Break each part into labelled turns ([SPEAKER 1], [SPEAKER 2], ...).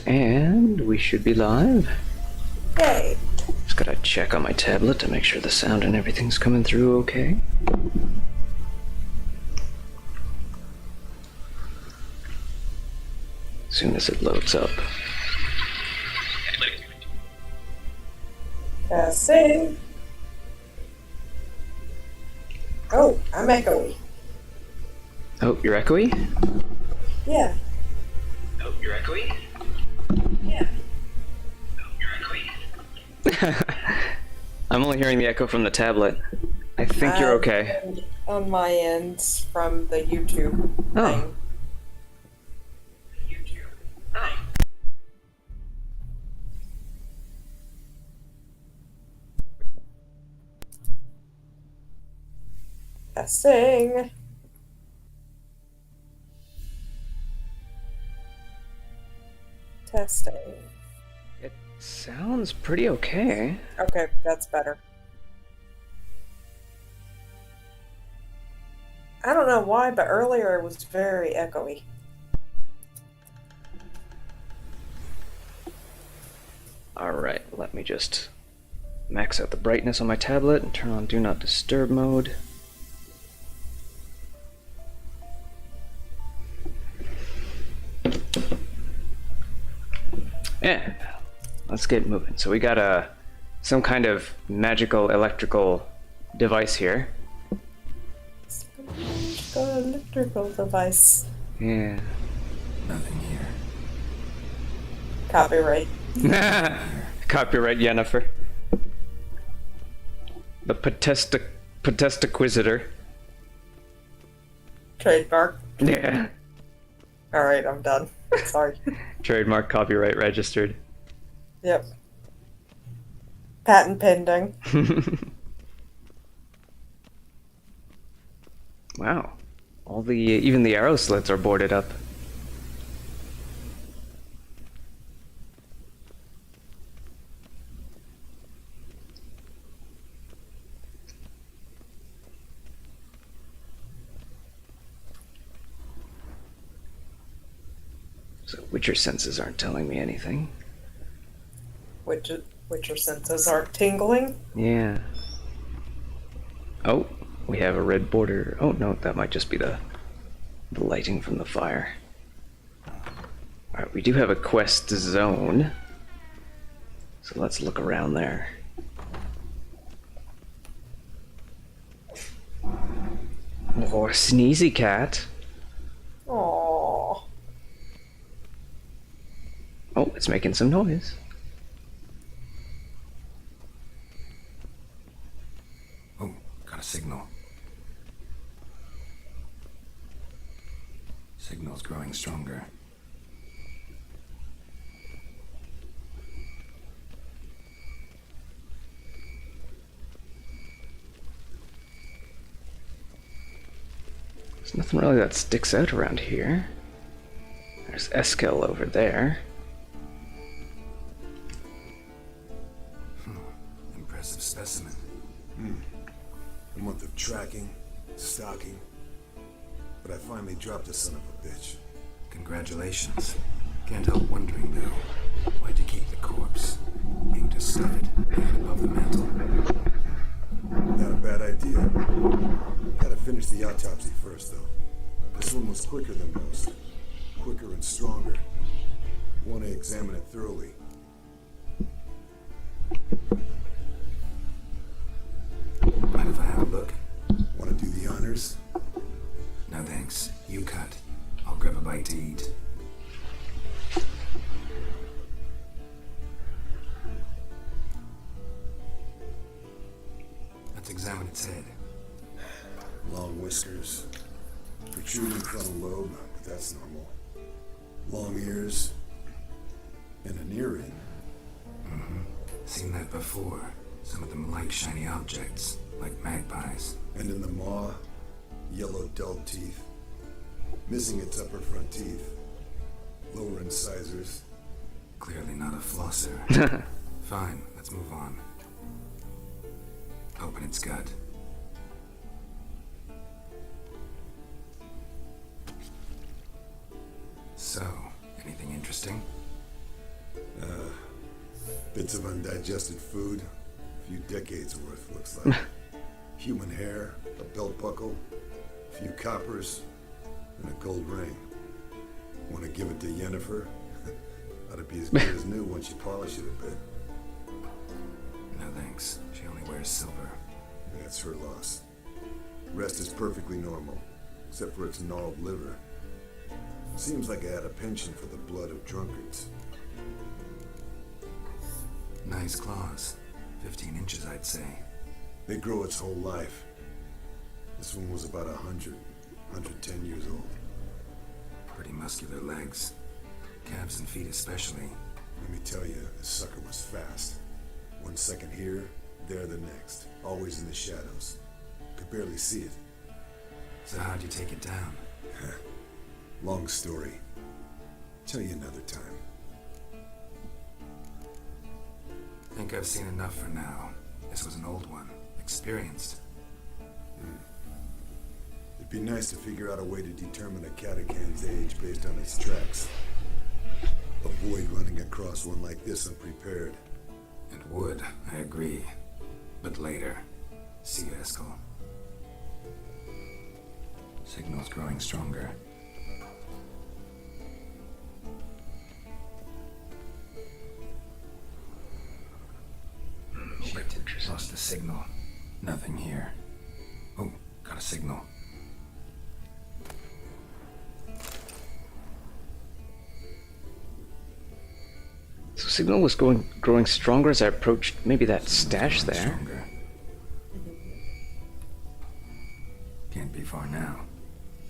[SPEAKER 1] And we should be live.
[SPEAKER 2] Yay.
[SPEAKER 1] Just gotta check on my tablet to make sure the sound and everything's coming through okay. As soon as it loads up.
[SPEAKER 2] Testing. Oh, I'm echoey.
[SPEAKER 1] Oh, you're echoey?
[SPEAKER 2] Yeah.
[SPEAKER 1] Oh, you're echoey?
[SPEAKER 2] Yeah.
[SPEAKER 1] Oh, you're echoey? I'm only hearing the echo from the tablet. I think you're okay.
[SPEAKER 2] On my end from the YouTube thing. Testing. Testing.
[SPEAKER 1] It sounds pretty okay.
[SPEAKER 2] Okay, that's better. I don't know why, but earlier it was very echoey.
[SPEAKER 1] Alright, let me just max out the brightness on my tablet and turn on Do Not Disturb mode. And let's get moving. So we got some kind of magical electrical device here.
[SPEAKER 2] Electrical device.
[SPEAKER 1] Yeah.
[SPEAKER 3] Nothing here.
[SPEAKER 2] Copyright.
[SPEAKER 1] Copyright Yennefer. The Potestaquisitor.
[SPEAKER 2] Trademark.
[SPEAKER 1] Yeah.
[SPEAKER 2] Alright, I'm done. Sorry.
[SPEAKER 1] Trademark, copyright registered.
[SPEAKER 2] Yep. Patent pending.
[SPEAKER 1] Wow. Even the arrow slits are boarded up. So Witcher senses aren't telling me anything.
[SPEAKER 2] Witcher senses aren't tingling.
[SPEAKER 1] Yeah. Oh, we have a red border. Oh no, that might just be the lighting from the fire. Alright, we do have a quest zone. So let's look around there. Oh, sneezy cat.
[SPEAKER 2] Aww.
[SPEAKER 1] Oh, it's making some noise.
[SPEAKER 3] Oh, got a signal. Signal's growing stronger.
[SPEAKER 1] There's nothing really that sticks out around here. There's Eskel over there.
[SPEAKER 3] Impressive specimen.
[SPEAKER 4] A month of tracking, stalking, but I finally dropped the son of a bitch.
[SPEAKER 3] Congratulations. Can't help wondering, though, why'd you keep the corpse? Aim to stuff it hanging above the mantle.
[SPEAKER 4] Not a bad idea. Gotta finish the autopsy first, though. This one was quicker than most. Quicker and stronger. Want to examine it thoroughly.
[SPEAKER 3] Mind if I have a look?
[SPEAKER 4] Want to do the honors?
[SPEAKER 3] No thanks. You cut. I'll grab a bite to eat. Let's examine its head.
[SPEAKER 4] Long whiskers. Protruding frontal lobe, but that's normal. Long ears. And an ear ring.
[SPEAKER 3] Seen that before. Some of them like shiny objects, like magpies.
[SPEAKER 4] And in the maw, yellow dull teeth. Missing its upper front teeth. Lower incisors.
[SPEAKER 3] Clearly not a flosser. Fine, let's move on. Open its gut. So, anything interesting?
[SPEAKER 4] Bits of undigested food, a few decades worth, looks like. Human hair, a belt buckle, a few coppers, and a gold ring. Want to give it to Yennefer? Ought to be as good as new once you polish it a bit.
[SPEAKER 3] No thanks. She only wears silver.
[SPEAKER 4] That's her loss. Rest is perfectly normal, except for its gnarled liver. Seems like I had a penchant for the blood of drunkards.
[SPEAKER 3] Nice claws. 15 inches, I'd say.
[SPEAKER 4] They grow its whole life. This one was about 110 years old.
[SPEAKER 3] Pretty muscular legs. Calves and feet especially.
[SPEAKER 4] Let me tell you, this sucker was fast. 1 second here, there the next. Always in the shadows. Could barely see it.
[SPEAKER 3] So how'd you take it down?
[SPEAKER 4] Long story. Tell you another time.
[SPEAKER 3] Think I've seen enough for now. This was an old one. Experienced.
[SPEAKER 4] It'd be nice to figure out a way to determine a catacan's age based on its tracks. Avoid running across one like this unprepared.
[SPEAKER 3] It would, I agree. But later. See you, Eskel. Signal's growing stronger. Shit, lost the signal. Nothing here. Oh, got a signal.
[SPEAKER 1] So signal was growing stronger as I approached maybe that stash there.
[SPEAKER 3] Stronger. Can't be far now.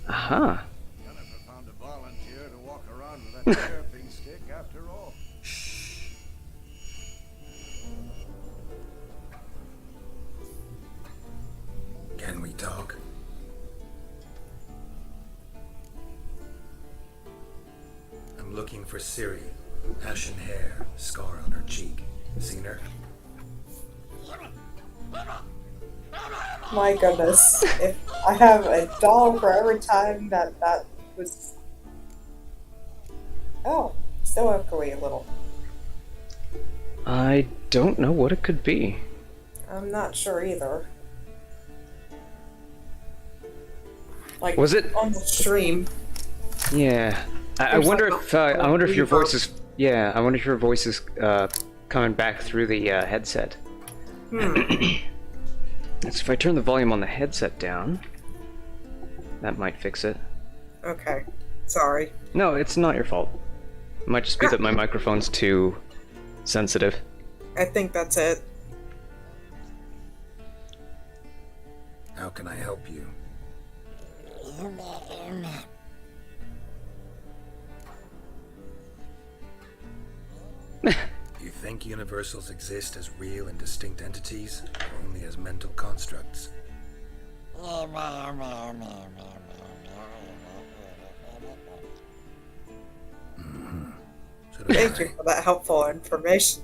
[SPEAKER 1] Aha.
[SPEAKER 5] Jennifer found a volunteer to walk around with that chirping stick after all.
[SPEAKER 3] Can we talk? I'm looking for Ciri. Ashen hair, scar on her cheek. Seen her?
[SPEAKER 2] My goodness. If I have a dollar for every time that was... Oh, still echoey a little.
[SPEAKER 1] I don't know what it could be.
[SPEAKER 2] I'm not sure either. Like,
[SPEAKER 1] Was it-
[SPEAKER 2] on the stream?
[SPEAKER 1] Yeah. I
[SPEAKER 2] There's
[SPEAKER 1] wonder
[SPEAKER 2] like
[SPEAKER 1] if
[SPEAKER 2] a
[SPEAKER 1] I wonder if your
[SPEAKER 2] reverb.
[SPEAKER 1] voice is I wonder if your voice is coming back through the headset. So if I turn the volume on the headset down, that might fix it.
[SPEAKER 2] Okay. Sorry.
[SPEAKER 1] No, it's not your fault. It might just be that my microphone's too sensitive.
[SPEAKER 2] I think that's it.
[SPEAKER 3] How can I help you? You think universals exist as real and distinct entities, or only as mental constructs? So do
[SPEAKER 2] Thank
[SPEAKER 3] I.
[SPEAKER 2] you for that helpful information.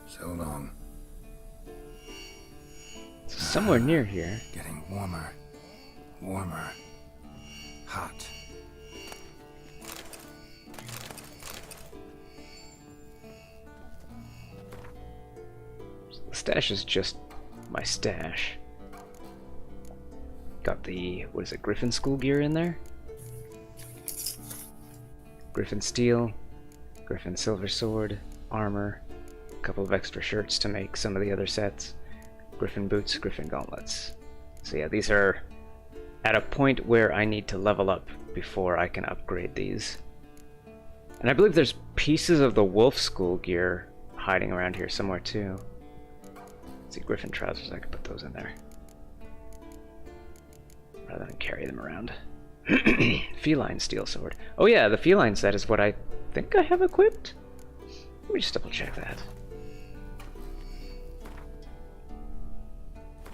[SPEAKER 3] So long.
[SPEAKER 1] Somewhere near here.
[SPEAKER 3] Getting warmer. Warmer. Hot.
[SPEAKER 1] The stash is just my stash. Got the, what is it, Griffin school gear in there? Griffin steel, Griffin silver sword, armor, a couple of extra shirts to make some of the other sets, Griffin boots, Griffin gauntlets. So yeah, these are at a point where I need to level up before I can upgrade these. And I believe there's pieces of the wolf school gear hiding around here somewhere too. Let's see, Griffin trousers, I could put those in there. Rather than carry them around. Feline steel sword. Oh yeah, the feline set is what I think I have equipped. Let me just double check that.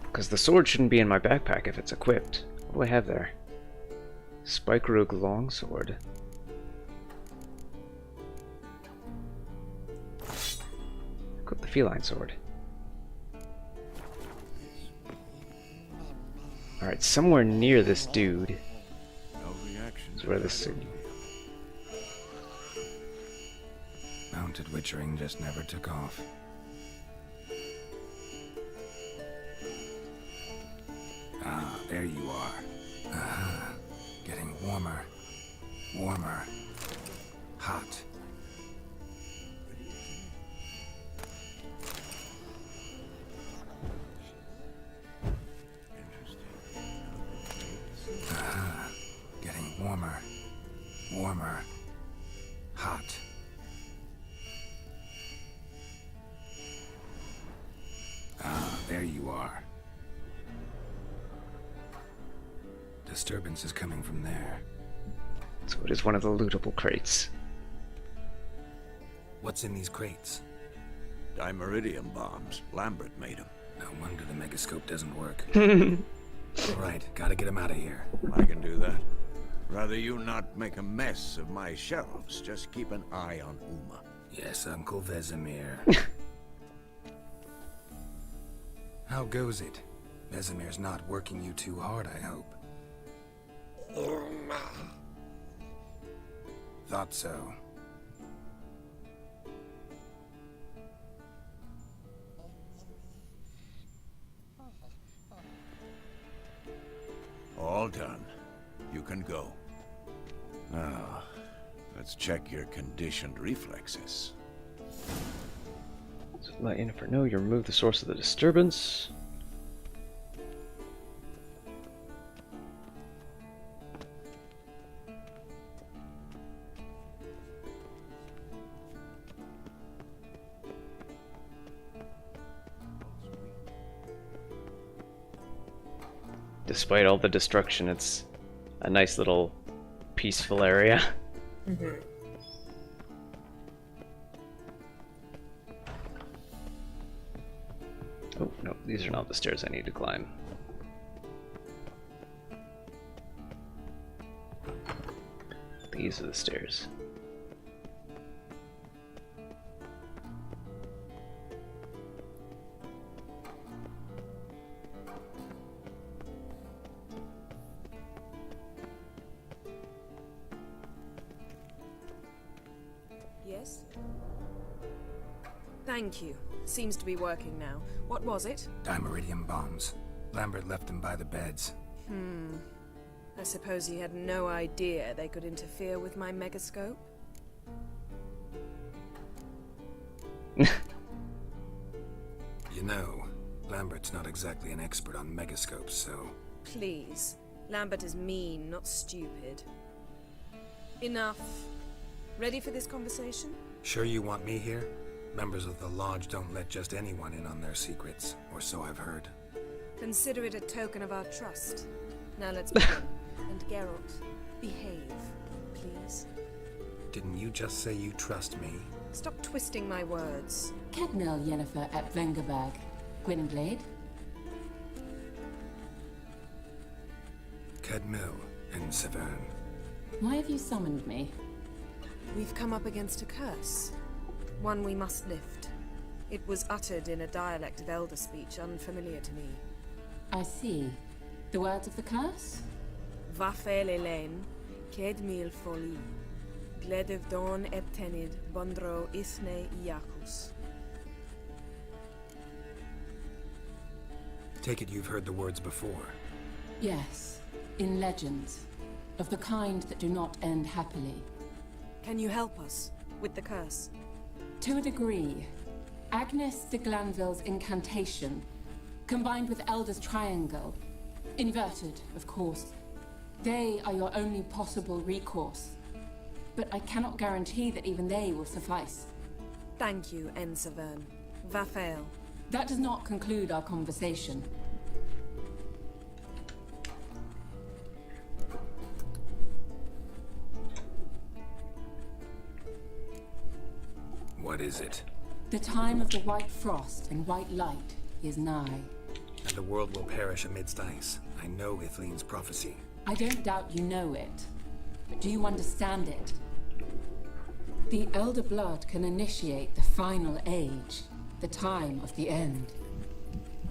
[SPEAKER 1] Because the sword shouldn't be in my backpack if it's equipped. What do I have there? Spike Rogue longsword. Equip the feline sword. Alright, somewhere near this dude.
[SPEAKER 5] No reaction.
[SPEAKER 1] is where this.
[SPEAKER 3] Mounted witchering just never took off. Ah, there you are. Getting warmer. Warmer. Hot. Getting warmer. Warmer. Hot. Ah, there you are. Disturbance is coming from there.
[SPEAKER 1] So it is one of the lootable crates.
[SPEAKER 3] What's in these crates?
[SPEAKER 5] Dimeridium bombs. Lambert made them.
[SPEAKER 3] No wonder the megascope doesn't work. All right, gotta get him out of here.
[SPEAKER 5] I can do that. Rather you not make a mess of my shelves. Just keep an eye on Uma.
[SPEAKER 3] Yes, Uncle Vesemir. How goes it? Vesemir's not working you too hard, I hope. Thought so.
[SPEAKER 5] All done. You can go. Now, let's check your conditioned reflexes.
[SPEAKER 1] So let Yennefer know you remove the source of the disturbance. Despite all the destruction, it's a nice little peaceful area.
[SPEAKER 2] Mm-hmm.
[SPEAKER 1] Oh, no, these are not the stairs I need to climb. These are the stairs.
[SPEAKER 6] Yes? Thank you. Seems to be working now. What was it?
[SPEAKER 3] Dimeridium bombs. Lambert left them by the beds.
[SPEAKER 6] I suppose he had no idea they could interfere with my megascope?
[SPEAKER 3] You know, Lambert's not exactly an expert on megascopes, so...
[SPEAKER 6] Please. Lambert is mean, not stupid. Enough. Ready for this conversation?
[SPEAKER 3] Sure you want me here? Members of the Lodge don't let just anyone in on their secrets, or so I've heard.
[SPEAKER 6] Consider it a token of our trust. Now let's begin. And Geralt, behave, please.
[SPEAKER 3] Didn't you just say you trust me?
[SPEAKER 6] Stop twisting my words.
[SPEAKER 7] Cadnel Yennefer at Vengerberg. Gwynblade?
[SPEAKER 3] Cadmil and Severn.
[SPEAKER 7] Why have you summoned me?
[SPEAKER 6] We've come up against a curse. One we must lift. It was uttered in a dialect of Elder speech unfamiliar to me.
[SPEAKER 7] I see. The words of the curse?
[SPEAKER 6] Vafel Elaine, Ked mil foli, Gledev don ebtenid, Bondro isne Iakus.
[SPEAKER 3] Take it you've heard the words before.
[SPEAKER 7] Yes. In legends. Of the kind that do not end happily.
[SPEAKER 6] Can you help us with the curse?
[SPEAKER 7] To a degree. Agnes de Glanville's incantation, combined with Elder's triangle, inverted, of course. They are your only possible recourse. But I cannot guarantee that even they will suffice.
[SPEAKER 6] Thank you, En Severn. Vafel.
[SPEAKER 7] That does not conclude our conversation.
[SPEAKER 3] What is it?
[SPEAKER 7] The time of the white frost and white light is nigh.
[SPEAKER 3] And the world will perish amidst ice. I know Ithleen's prophecy.
[SPEAKER 7] I don't doubt you know it. But do you understand it? The Elder Blood can initiate the final age, the time of the end.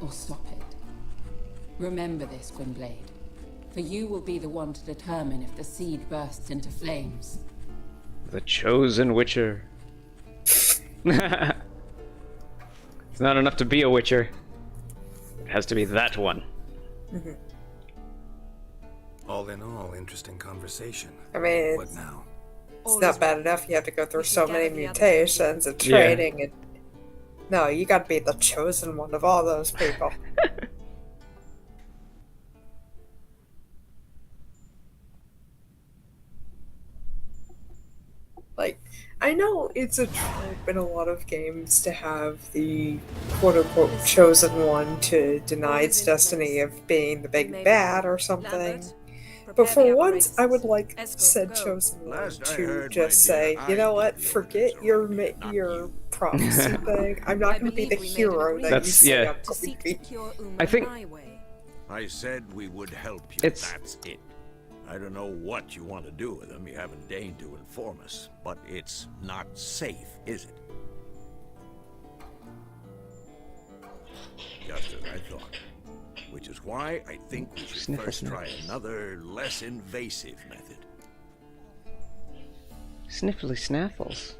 [SPEAKER 7] Or stop it. Remember this, Gwynblade. for you will be the one to determine if the seed bursts into flames.
[SPEAKER 1] The chosen Witcher. It's not enough to be a Witcher. It has to be that one.
[SPEAKER 3] All in all, interesting conversation.
[SPEAKER 2] I mean,
[SPEAKER 3] What now?
[SPEAKER 2] it's not bad enough you have to go through
[SPEAKER 6] We should
[SPEAKER 2] so many
[SPEAKER 6] gather the others.
[SPEAKER 2] mutations and
[SPEAKER 1] Yeah.
[SPEAKER 2] training and no, you gotta be the chosen one of all those people. Like, I know it's a trope in a lot of games to have the quote-unquote chosen one to deny its destiny of being the big bad or something.
[SPEAKER 6] Lambert,
[SPEAKER 2] But
[SPEAKER 6] prepare
[SPEAKER 2] for
[SPEAKER 6] the
[SPEAKER 2] once, I would
[SPEAKER 6] apparatus.
[SPEAKER 2] like
[SPEAKER 6] Escort,
[SPEAKER 2] said
[SPEAKER 6] go.
[SPEAKER 2] chosen one
[SPEAKER 5] Last I
[SPEAKER 2] to
[SPEAKER 5] heard,
[SPEAKER 2] just
[SPEAKER 5] my dear,
[SPEAKER 2] say, you know
[SPEAKER 5] I
[SPEAKER 2] what,
[SPEAKER 5] did the
[SPEAKER 2] forget
[SPEAKER 5] orders,
[SPEAKER 2] your
[SPEAKER 5] not
[SPEAKER 2] your
[SPEAKER 5] you."
[SPEAKER 2] prophecy thing. I'm not
[SPEAKER 6] I
[SPEAKER 2] going to be
[SPEAKER 6] believe
[SPEAKER 2] the
[SPEAKER 6] we made an
[SPEAKER 2] hero that you
[SPEAKER 6] agreement
[SPEAKER 2] say
[SPEAKER 1] yeah.
[SPEAKER 2] I'm
[SPEAKER 6] to
[SPEAKER 2] going
[SPEAKER 6] seek
[SPEAKER 2] to
[SPEAKER 6] to
[SPEAKER 2] be.
[SPEAKER 6] cure Uma
[SPEAKER 1] I think-
[SPEAKER 6] my way.
[SPEAKER 5] I said we would help you.
[SPEAKER 1] It's-
[SPEAKER 5] That's it. I don't know what you want to do with them. You haven't deigned to inform us. But it's not safe, is it? Just as I thought. Which is why I think we should
[SPEAKER 1] Sniffle
[SPEAKER 5] first try
[SPEAKER 1] sniffles.
[SPEAKER 5] another, less invasive method.
[SPEAKER 1] Sniffly snaffles.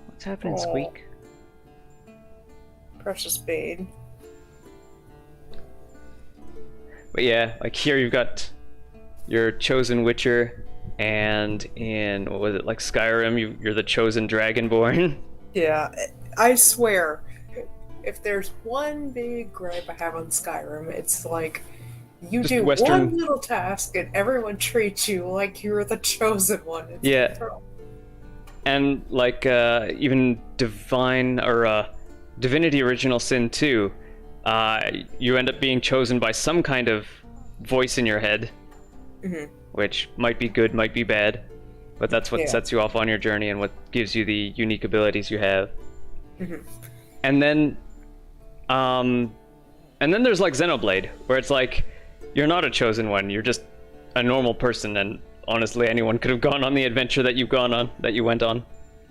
[SPEAKER 1] What's happening,
[SPEAKER 2] Aw.
[SPEAKER 1] Squeak?
[SPEAKER 2] Precious bean.
[SPEAKER 1] But yeah, like here you've got your chosen Witcher, and in, what was it, like Skyrim, you're the chosen Dragonborn.
[SPEAKER 2] Yeah, I swear, if there's one big gripe I have on Skyrim, it's like you
[SPEAKER 1] Just
[SPEAKER 2] do
[SPEAKER 1] Western-
[SPEAKER 2] one little task and everyone treats you like you're the chosen one. It's
[SPEAKER 1] Yeah.
[SPEAKER 2] like,
[SPEAKER 1] And like even Divinity Original Sin 2, you end up being chosen by some kind of voice in your head, which might be good, might be bad, but that's what
[SPEAKER 2] Yeah.
[SPEAKER 1] sets you off on your journey and what gives you the unique abilities you have. And then there's like Xenoblade, where it's like you're not a chosen one, you're just a normal person, and honestly anyone could have gone on the adventure that you went on.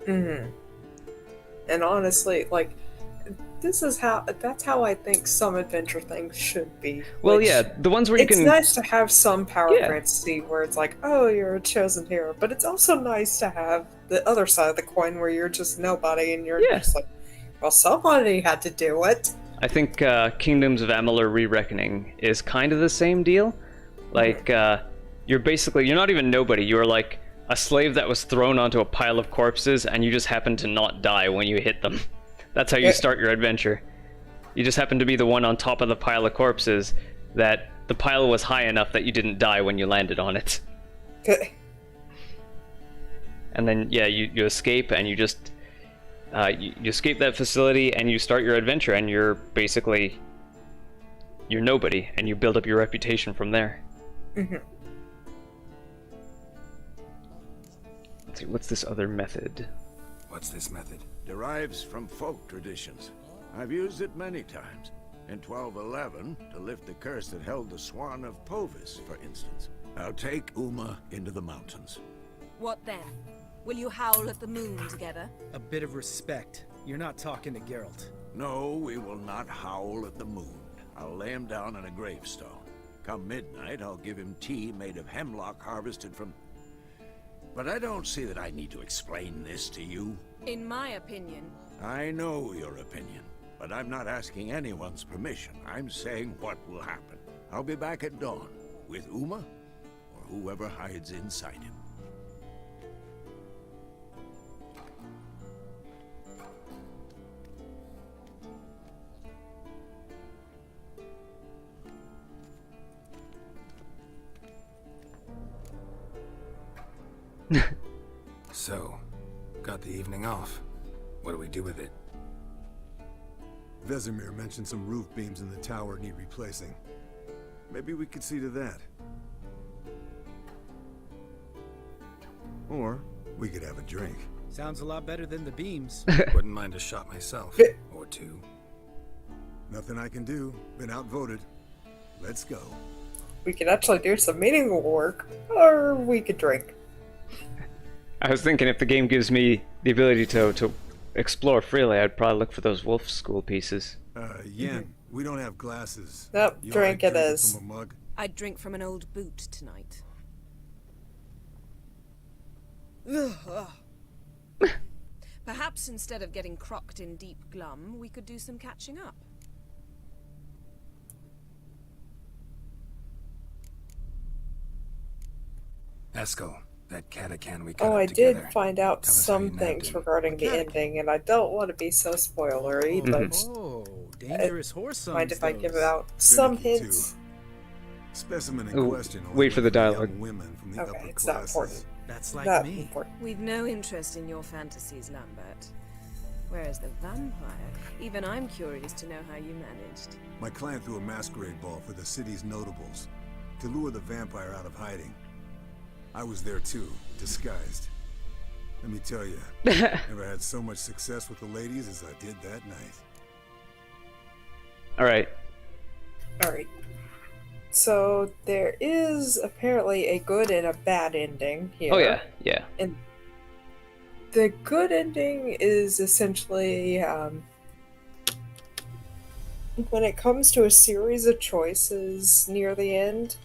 [SPEAKER 2] And honestly, like, that's how I think some adventure things should be.
[SPEAKER 1] Well,
[SPEAKER 2] which-
[SPEAKER 1] yeah, the ones where you
[SPEAKER 2] It's
[SPEAKER 1] can
[SPEAKER 2] nice to have some power
[SPEAKER 1] Yeah.
[SPEAKER 2] fantasy where it's like, oh, you're a chosen hero, but it's also nice to have the other side of the coin where you're just nobody and you're
[SPEAKER 1] Yeah.
[SPEAKER 2] just like, well, somebody had to do it.
[SPEAKER 1] I think Kingdoms of Amalur Re-Reckoning is kind of the same deal. Like, you're not even nobody. You're like a slave that was thrown onto a pile of corpses, and you just happen to not die when you hit them. That's how you
[SPEAKER 2] Yeah.
[SPEAKER 1] start your adventure. You just happen to be the one on top of the pile of corpses that the pile was high enough that you didn't die when you landed on it. And then, yeah, you escape, and you just... you escape that facility and you start your adventure, and you're nobody, and you build up your reputation from there. Let's see, what's this other method?
[SPEAKER 3] What's this method?
[SPEAKER 5] Derives from folk traditions. I've used it many times. In 1211, to lift the curse that held the Swan of Povis, for instance. I'll take Uma into the mountains.
[SPEAKER 6] What then? Will you howl at the moon together?
[SPEAKER 8] A bit of respect. You're not talking to Geralt.
[SPEAKER 5] No, we will not howl at the moon. I'll lay him down in a gravestone. Come midnight, I'll give him tea made of hemlock harvested from... But I don't see that I need to explain this to you.
[SPEAKER 6] In my opinion,
[SPEAKER 5] I know your opinion, but I'm not asking anyone's permission. I'm saying what will happen. I'll be back at dawn, with Uma, or whoever hides inside him.
[SPEAKER 3] So, got the evening off. What do we do with it?
[SPEAKER 4] Vesemir mentioned some roof beams in the tower need replacing. Maybe we could see to that. Or we could have a drink.
[SPEAKER 8] Sounds a lot better than the beams.
[SPEAKER 3] Wouldn't mind a shot myself. Or two.
[SPEAKER 4] Nothing I can do. Been outvoted. Let's go.
[SPEAKER 2] We could actually do some meaningful work, or we could drink.
[SPEAKER 1] I was thinking if the game gives me the ability to explore freely, I'd probably look for those wolf school pieces.
[SPEAKER 4] Yen, We don't have glasses.
[SPEAKER 2] Nope,
[SPEAKER 4] You
[SPEAKER 2] drink
[SPEAKER 4] alright
[SPEAKER 2] it
[SPEAKER 4] drinking
[SPEAKER 2] is.
[SPEAKER 4] From a mug?
[SPEAKER 6] I'd drink from an old boot tonight. Perhaps instead of getting crocked in deep glum, we could do some catching up.
[SPEAKER 3] Eskel, that catacan we cut
[SPEAKER 2] Oh,
[SPEAKER 3] up
[SPEAKER 2] I
[SPEAKER 3] together.
[SPEAKER 2] did find out
[SPEAKER 3] Tell us how you
[SPEAKER 2] some
[SPEAKER 3] nabbed
[SPEAKER 2] things
[SPEAKER 3] him.
[SPEAKER 2] regarding the ending, and I don't want to be so spoilery, but
[SPEAKER 8] Oh, dangerous horse
[SPEAKER 2] mind if I give
[SPEAKER 8] those.
[SPEAKER 2] out some
[SPEAKER 4] Finicky, too.
[SPEAKER 2] hints?
[SPEAKER 4] Specimen in
[SPEAKER 1] Ooh,
[SPEAKER 4] question. only
[SPEAKER 1] wait for
[SPEAKER 4] went
[SPEAKER 1] the
[SPEAKER 4] young
[SPEAKER 1] dialogue.
[SPEAKER 4] Women from the
[SPEAKER 2] Okay,
[SPEAKER 4] upper
[SPEAKER 2] it's not
[SPEAKER 4] classes.
[SPEAKER 2] important.
[SPEAKER 8] That's like
[SPEAKER 2] Not
[SPEAKER 8] me.
[SPEAKER 2] important.
[SPEAKER 6] We've no interest in your fantasies, Lambert. Whereas the vampire, even I'm curious to know how you managed.
[SPEAKER 4] My clan threw a masquerade ball for the city's notables to lure the vampire out of hiding. I was there too, disguised. Let me tell you, never had so much success with the ladies as I did that night.
[SPEAKER 1] All right.
[SPEAKER 2] Alright. So, there is apparently a good and a bad ending here.
[SPEAKER 1] Oh yeah, yeah.
[SPEAKER 2] And the good ending is essentially when it comes to a series of choices near the end,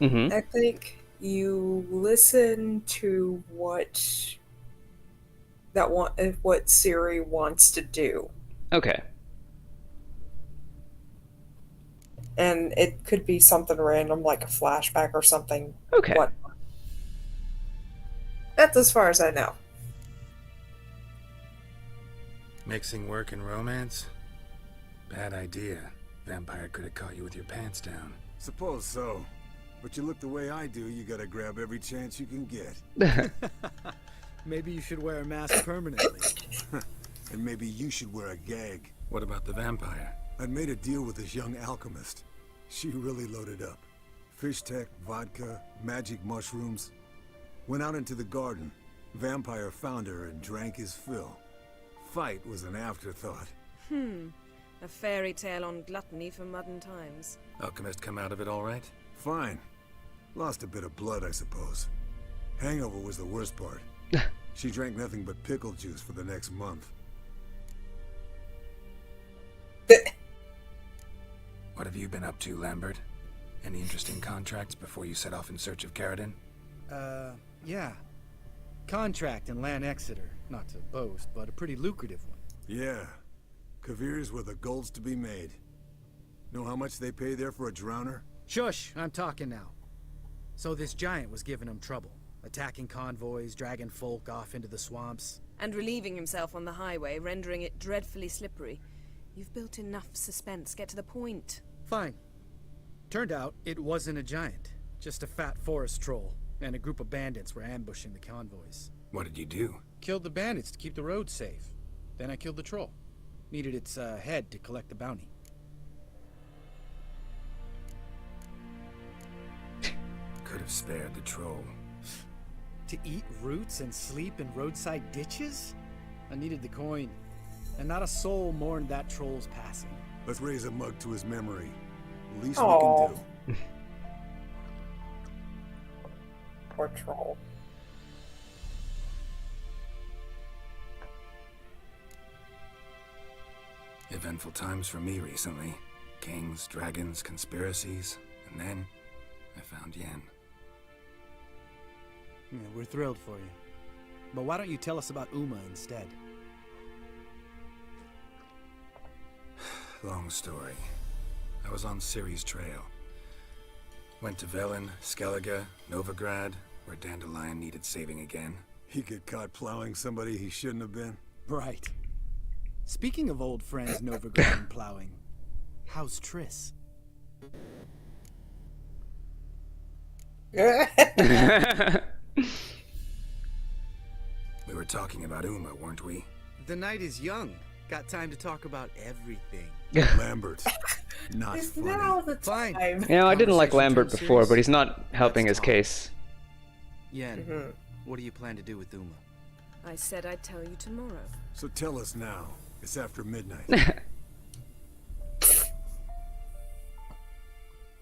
[SPEAKER 1] Mm-hmm.
[SPEAKER 2] I think you listen to what Siri wants to do.
[SPEAKER 1] Okay.
[SPEAKER 2] And it could be something random like a flashback or something.
[SPEAKER 1] Okay.
[SPEAKER 2] What? That's as far as I know.
[SPEAKER 3] Mixing work and romance? Bad idea. Vampire could have caught you with your pants down.
[SPEAKER 4] Suppose so. But you look the way I do, you gotta grab every chance you can get.
[SPEAKER 8] Maybe you should wear a mask permanently.
[SPEAKER 4] And maybe you should wear a gag.
[SPEAKER 3] What about the vampire?
[SPEAKER 4] I'd made a deal with this young alchemist. She really loaded up. Fish tech, vodka, magic mushrooms. Went out into the garden. Vampire found her and drank his fill. Fight was an afterthought.
[SPEAKER 6] A fairy tale on gluttony for modern times.
[SPEAKER 3] Alchemist come out of it all right?
[SPEAKER 4] Fine. Lost a bit of blood, I suppose. Hangover was the worst part. She drank nothing but pickle juice for the next month.
[SPEAKER 3] What have you been up to, Lambert? Any interesting contracts before you set off in search of Carradine?
[SPEAKER 8] Yeah. Contract in Lan Exeter. Not to boast, but a pretty lucrative one.
[SPEAKER 4] Yeah. Kavir's where the gold's to be made. Know how much they pay there for a drowner?
[SPEAKER 8] Shush, I'm talking now. So this giant was giving him trouble. Attacking convoys, dragging folk off into the swamps.
[SPEAKER 6] And relieving himself on the highway, rendering it dreadfully slippery. You've built enough suspense. Get to the point.
[SPEAKER 8] Fine. Turned out it wasn't a giant. Just a fat forest troll. And a group of bandits were ambushing the convoys.
[SPEAKER 3] What did you do?
[SPEAKER 8] Killed the bandits to keep the roads safe. Then I killed the troll. Needed its head to collect the bounty.
[SPEAKER 3] Could have spared the troll.
[SPEAKER 8] To eat roots and sleep in roadside ditches? I needed the coin. And not a soul mourned that troll's passing.
[SPEAKER 4] Let's raise a mug to his memory. Least
[SPEAKER 2] Aw.
[SPEAKER 4] we can do.
[SPEAKER 2] Poor troll.
[SPEAKER 3] Eventful times for me recently. Kings, dragons, conspiracies, and then I found Yen.
[SPEAKER 8] Yeah, we're thrilled for you. But why don't you tell us about Uma instead?
[SPEAKER 3] Long story. I was on Ciri's trail. Went to Velen, Skellige, Novigrad, where Dandelion needed saving again.
[SPEAKER 4] He get caught plowing somebody he shouldn't have been.
[SPEAKER 8] Right. Speaking of old friends Novigrad and plowing, how's Triss?
[SPEAKER 3] We were talking about Uma, weren't we?
[SPEAKER 9] The night is young. Got time to talk about everything.
[SPEAKER 4] Lambert. Not
[SPEAKER 2] It's
[SPEAKER 4] funny.
[SPEAKER 2] now the
[SPEAKER 9] Fine.
[SPEAKER 2] time.
[SPEAKER 1] You know, I didn't like
[SPEAKER 9] Conversation
[SPEAKER 1] Lambert
[SPEAKER 9] turned
[SPEAKER 1] before,
[SPEAKER 9] serious.
[SPEAKER 1] but he's not helping
[SPEAKER 9] Let's
[SPEAKER 1] his
[SPEAKER 9] talk.
[SPEAKER 1] case.
[SPEAKER 9] Yen,
[SPEAKER 2] Mhm.
[SPEAKER 9] what do you plan to do with Uma?
[SPEAKER 6] I said I'd tell you tomorrow.
[SPEAKER 4] So tell us now. It's after midnight.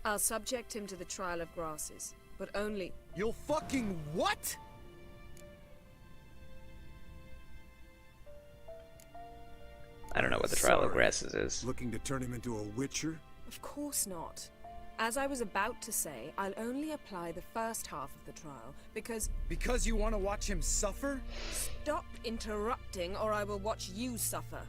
[SPEAKER 6] I'll subject him to the trial of grasses, but only...
[SPEAKER 9] You'll fucking what?
[SPEAKER 1] I don't know what the trial of
[SPEAKER 4] Sorry.
[SPEAKER 1] grasses is.
[SPEAKER 4] Looking to turn him into a witcher?
[SPEAKER 6] Of course not. As I was about to say, I'll only apply the first half of the trial, because...
[SPEAKER 8] Because you want to watch him suffer?
[SPEAKER 6] Stop interrupting, or I will watch you suffer.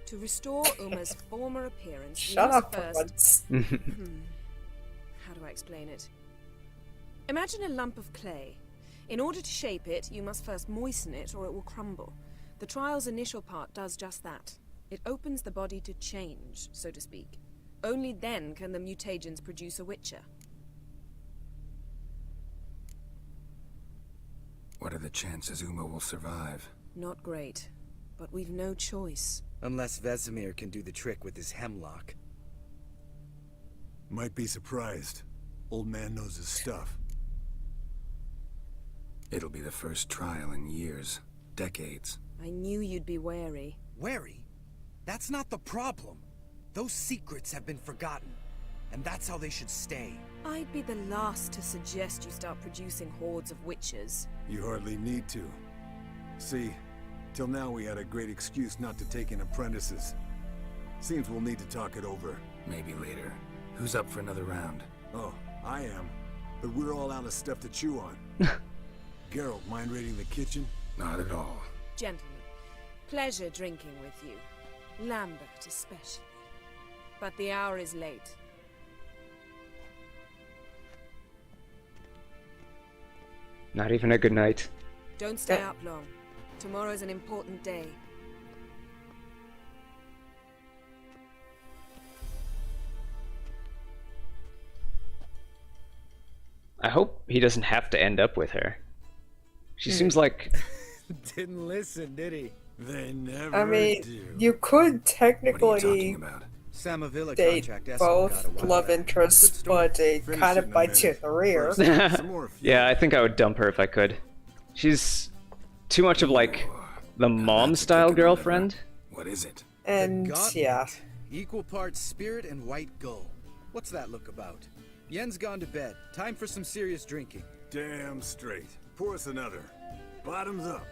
[SPEAKER 6] To restore Uma's former appearance, you
[SPEAKER 2] Shut
[SPEAKER 6] must
[SPEAKER 2] up for
[SPEAKER 6] first...
[SPEAKER 2] once.
[SPEAKER 6] How do I explain it? Imagine a lump of clay. In order to shape it, you must first moisten it, or it will crumble. The trial's initial part does just that. It opens the body to change, so to speak. Only then can the mutagens produce a witcher.
[SPEAKER 3] What are the chances Uma will survive?
[SPEAKER 6] Not great, but we've no choice.
[SPEAKER 9] Unless Vesemir can do the trick with his hemlock.
[SPEAKER 4] Might be surprised. Old man knows his stuff.
[SPEAKER 3] It'll be the first trial in years, decades.
[SPEAKER 6] I knew you'd be wary.
[SPEAKER 9] Wary? That's not the problem. Those secrets have been forgotten, and that's how they should stay.
[SPEAKER 6] I'd be the last to suggest you start producing hordes of witches.
[SPEAKER 4] You hardly need to. See, till now we had a great excuse not to take in apprentices. Seems we'll need to talk it over.
[SPEAKER 3] Maybe later. Who's up for another round?
[SPEAKER 4] Oh, I am. But we're all out of stuff to chew on. Geralt, mind raiding the kitchen?
[SPEAKER 3] Not at all.
[SPEAKER 6] Gentlemen, pleasure drinking with you. Lambert especially. But the hour is late.
[SPEAKER 1] Not even a good night.
[SPEAKER 6] Don't stay up long. Tomorrow's an important day.
[SPEAKER 1] I hope he doesn't have to end up with her. She seems like...
[SPEAKER 8] Didn't listen, did he?
[SPEAKER 4] They never
[SPEAKER 2] I mean,
[SPEAKER 4] do.
[SPEAKER 2] you could
[SPEAKER 3] What are you
[SPEAKER 2] technically
[SPEAKER 3] talking about?
[SPEAKER 9] Samavilla
[SPEAKER 2] date
[SPEAKER 9] contract Essel got a
[SPEAKER 2] both
[SPEAKER 9] while
[SPEAKER 2] love
[SPEAKER 9] back.
[SPEAKER 2] interests,
[SPEAKER 9] Good story.
[SPEAKER 2] but it
[SPEAKER 4] Finish
[SPEAKER 2] kind
[SPEAKER 4] it
[SPEAKER 2] of
[SPEAKER 4] in a
[SPEAKER 2] bites you in
[SPEAKER 4] minute.
[SPEAKER 2] the rear.
[SPEAKER 4] First, some more fuel.
[SPEAKER 1] Yeah, I think I would dump her if I could. She's too much of like the mom-style girlfriend.
[SPEAKER 3] What is it?
[SPEAKER 2] And
[SPEAKER 9] Got
[SPEAKER 2] yeah,
[SPEAKER 9] it. Equal parts spirit and white gull. What's that look about? Yen's gone to bed. Time for some serious drinking.
[SPEAKER 4] Damn straight. Pour us another. Bottoms up.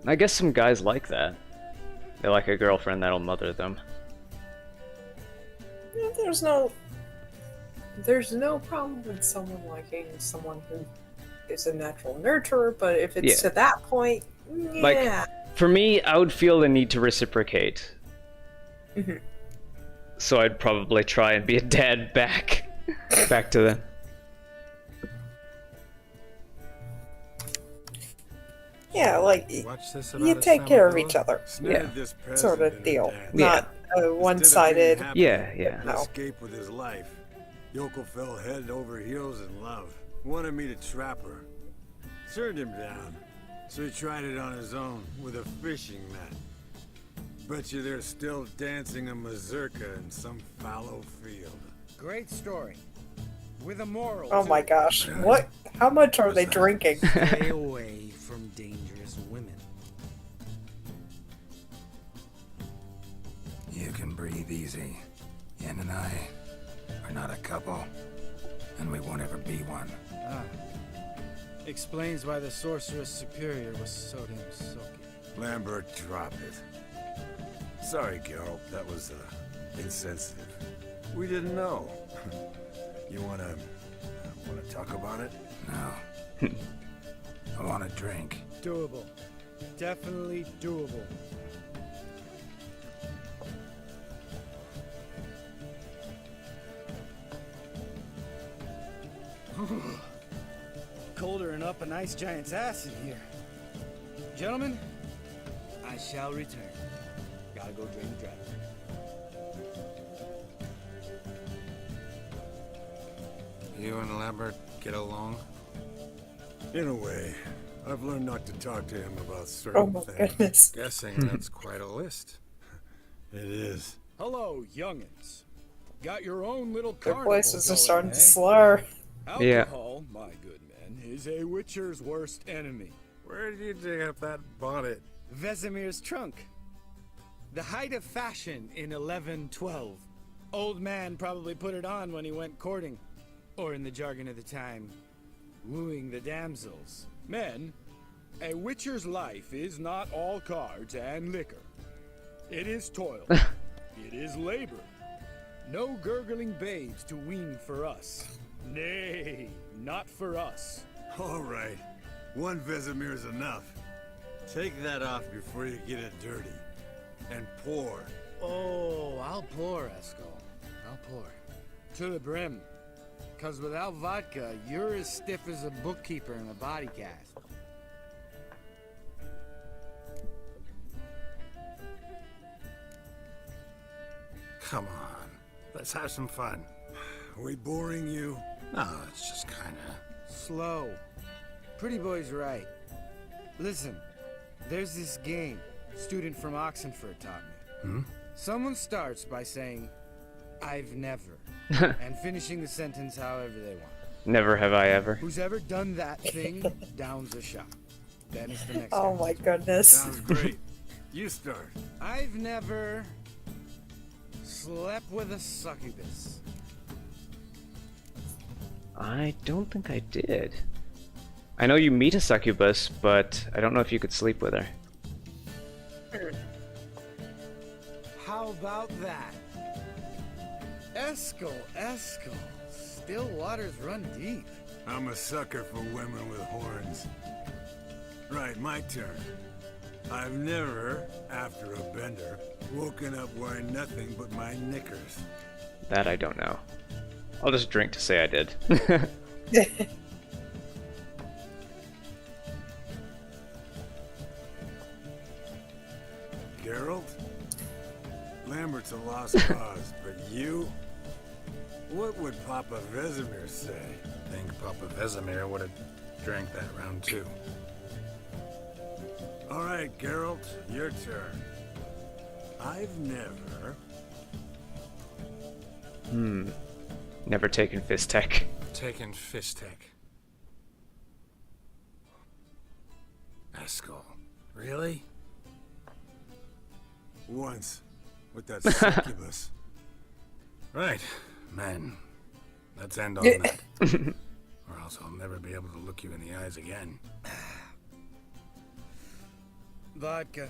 [SPEAKER 1] I guess some guys like that. They like a girlfriend that'll mother them.
[SPEAKER 2] yeah, there's no problem with someone liking someone who is a natural nurturer, but if it's
[SPEAKER 1] Yeah.
[SPEAKER 2] to that point, yeah.
[SPEAKER 1] Like, for me, I would feel the need to reciprocate. So I'd probably try and be a dad back to them.
[SPEAKER 2] Yeah, like
[SPEAKER 3] Watch this
[SPEAKER 2] you
[SPEAKER 3] about a
[SPEAKER 2] take care of
[SPEAKER 3] Samavilla?
[SPEAKER 2] each other,
[SPEAKER 4] Snared
[SPEAKER 1] Yeah.
[SPEAKER 4] this peasant
[SPEAKER 2] sort of
[SPEAKER 4] in a
[SPEAKER 2] deal,
[SPEAKER 4] dance.
[SPEAKER 2] not a one-sided.
[SPEAKER 1] Yeah, yeah.
[SPEAKER 2] No.
[SPEAKER 4] Escape with his life. Yoko fell head over heels in love. Wanted me to trap her. Turned him down. So he tried it on his own with a fishing net. Bet you they're still dancing a mazurka in some fallow field.
[SPEAKER 8] Great story. With a moral.
[SPEAKER 2] Oh
[SPEAKER 8] too.
[SPEAKER 2] my gosh, what? How much are they drinking?
[SPEAKER 9] Stay away from dangerous women.
[SPEAKER 3] You can breathe easy. Yen and I are not a couple, and we won't ever be one.
[SPEAKER 8] Ah. Explains why the Sorceress Superior was so damn silky.
[SPEAKER 4] Lambert, drop it. Sorry, Geralt, that was, insensitive. We didn't know. You wanna talk about it?
[SPEAKER 3] No. I want a drink.
[SPEAKER 8] Doable. Definitely doable. Colder and up a nice giant's ass in here. Gentlemen, I shall return. Gotta go drain the dragon.
[SPEAKER 3] You and Lambert get along?
[SPEAKER 4] In a way. I've learned not to talk to him about
[SPEAKER 2] Oh
[SPEAKER 4] certain
[SPEAKER 2] my
[SPEAKER 4] things.
[SPEAKER 2] goodness.
[SPEAKER 3] Guessing that's quite a list.
[SPEAKER 4] It is.
[SPEAKER 8] Hello, youngins. Got your own little
[SPEAKER 2] Their
[SPEAKER 8] carnival
[SPEAKER 2] voices are
[SPEAKER 8] going,
[SPEAKER 2] starting
[SPEAKER 8] eh?
[SPEAKER 2] to slur.
[SPEAKER 1] Yeah.
[SPEAKER 8] Alcohol, my good men, is a witcher's worst enemy.
[SPEAKER 4] Where did you dig up that bonnet?
[SPEAKER 8] Vesemir's trunk. The height of fashion in 1112. Old man probably put it on when he went courting. Or in the jargon of the time, wooing the damsels. Men,
[SPEAKER 10] A witcher's life is not all cards and liquor. It is toil. It is labor. No gurgling babes to wean for us. Nay, not for us.
[SPEAKER 5] All right. One Vesemir is enough. Take that off before you get it dirty. And pour.
[SPEAKER 8] Oh, I'll pour, Eskel. I'll pour. To the brim. 'Cause without vodka, you're as stiff as a bookkeeper in a body cast.
[SPEAKER 3] Come on. Let's have some fun.
[SPEAKER 5] Are we boring you?
[SPEAKER 3] No, it's just kinda...
[SPEAKER 8] Slow. Pretty boy's right. Listen, there's this game student from Oxenford taught me. Someone starts by saying, I've never, and finishing the sentence however they want.
[SPEAKER 1] Never have I ever.
[SPEAKER 8] Who's ever done that thing downs a shot. Then it's the next
[SPEAKER 2] Oh
[SPEAKER 8] sentence.
[SPEAKER 2] my goodness.
[SPEAKER 5] Sounds great. You start.
[SPEAKER 8] I've never slept with a succubus.
[SPEAKER 1] I don't think I did. I know you meet a succubus, but I don't know if you could sleep with her.
[SPEAKER 8] How about that? Eskel. Still waters run deep.
[SPEAKER 5] I'm a sucker for women with horns. Right, my turn. I've never, after a bender, woken up wearing nothing but my knickers.
[SPEAKER 1] That I don't know. I'll just drink to say I did.
[SPEAKER 5] Geralt? Lambert's a lost cause, but you? What would Papa Vesemir say?
[SPEAKER 3] I think Papa Vesemir would have drank that round too.
[SPEAKER 5] All right, Geralt, your turn. I've never...
[SPEAKER 1] Never taken fist tech.
[SPEAKER 3] Taking Fistek. Eskel. Really?
[SPEAKER 5] Once. With that succubus.
[SPEAKER 3] Right. Man. Let's end on that. Or else I'll never be able to look you in the eyes again.
[SPEAKER 8] Vodka.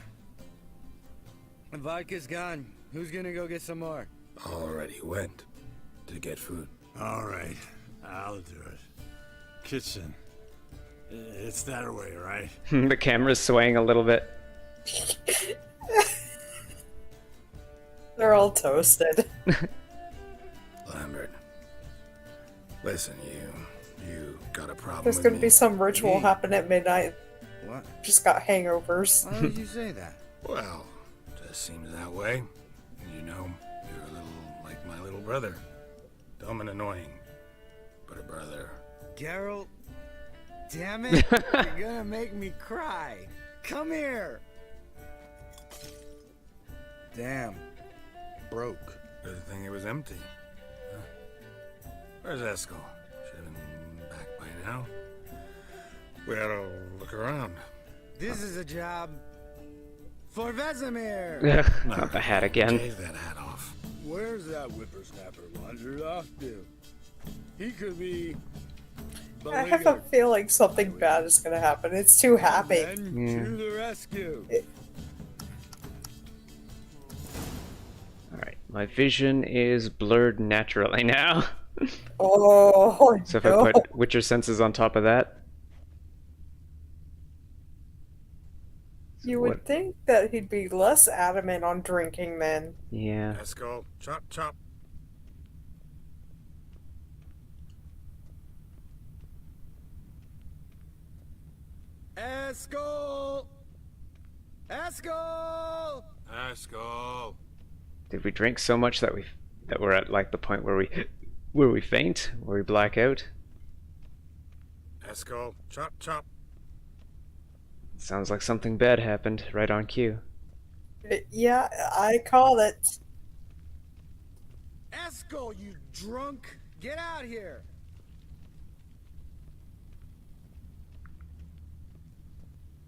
[SPEAKER 8] The vodka's gone. Who's gonna go get some more?
[SPEAKER 3] Already went to get food.
[SPEAKER 5] All right, I'll do it. Kitchen. It's that way, right?
[SPEAKER 1] The camera's swaying a little bit.
[SPEAKER 2] They're all toasted.
[SPEAKER 3] Lambert. Listen, you got a problem
[SPEAKER 2] There's
[SPEAKER 3] with
[SPEAKER 2] gonna
[SPEAKER 3] me.
[SPEAKER 2] be some ritual
[SPEAKER 8] Me?
[SPEAKER 2] happen at midnight.
[SPEAKER 8] What?
[SPEAKER 2] Just got hangovers.
[SPEAKER 8] Why would you say that?
[SPEAKER 3] Well, just seems that way. You know, you're a little like my little brother. Dumb and annoying, but a brother.
[SPEAKER 8] Geralt, damn it! You're gonna make me cry. Come here. Damn. Broke.
[SPEAKER 3] Good thing it was empty. Huh. Where's Eskel? Should have been back by now. We ought to look around.
[SPEAKER 8] This is a job for Vesemir.
[SPEAKER 1] Not the hat again.
[SPEAKER 3] Shave that hat off.
[SPEAKER 10] Where's that whippersnapper wandered off to? He could be...
[SPEAKER 2] I have a feeling something bad is gonna happen. It's too happy.
[SPEAKER 10] Men to the rescue.
[SPEAKER 1] Alright, my vision is blurred naturally now.
[SPEAKER 2] Oh,
[SPEAKER 1] So if
[SPEAKER 2] no.
[SPEAKER 1] I put Witcher senses on top of that.
[SPEAKER 2] You would
[SPEAKER 1] What-
[SPEAKER 2] think that he'd be less adamant on drinking then.
[SPEAKER 1] Yeah.
[SPEAKER 3] Eskel, chop chop.
[SPEAKER 8] Eskel! Eskel!
[SPEAKER 3] Eskel.
[SPEAKER 1] Did we drink so much that we're at like the point where we faint, where we black out?
[SPEAKER 3] Eskel, chop chop.
[SPEAKER 1] Sounds like something bad happened right on cue.
[SPEAKER 2] Yeah, I called it.
[SPEAKER 8] Eskel, you drunk! Get out here!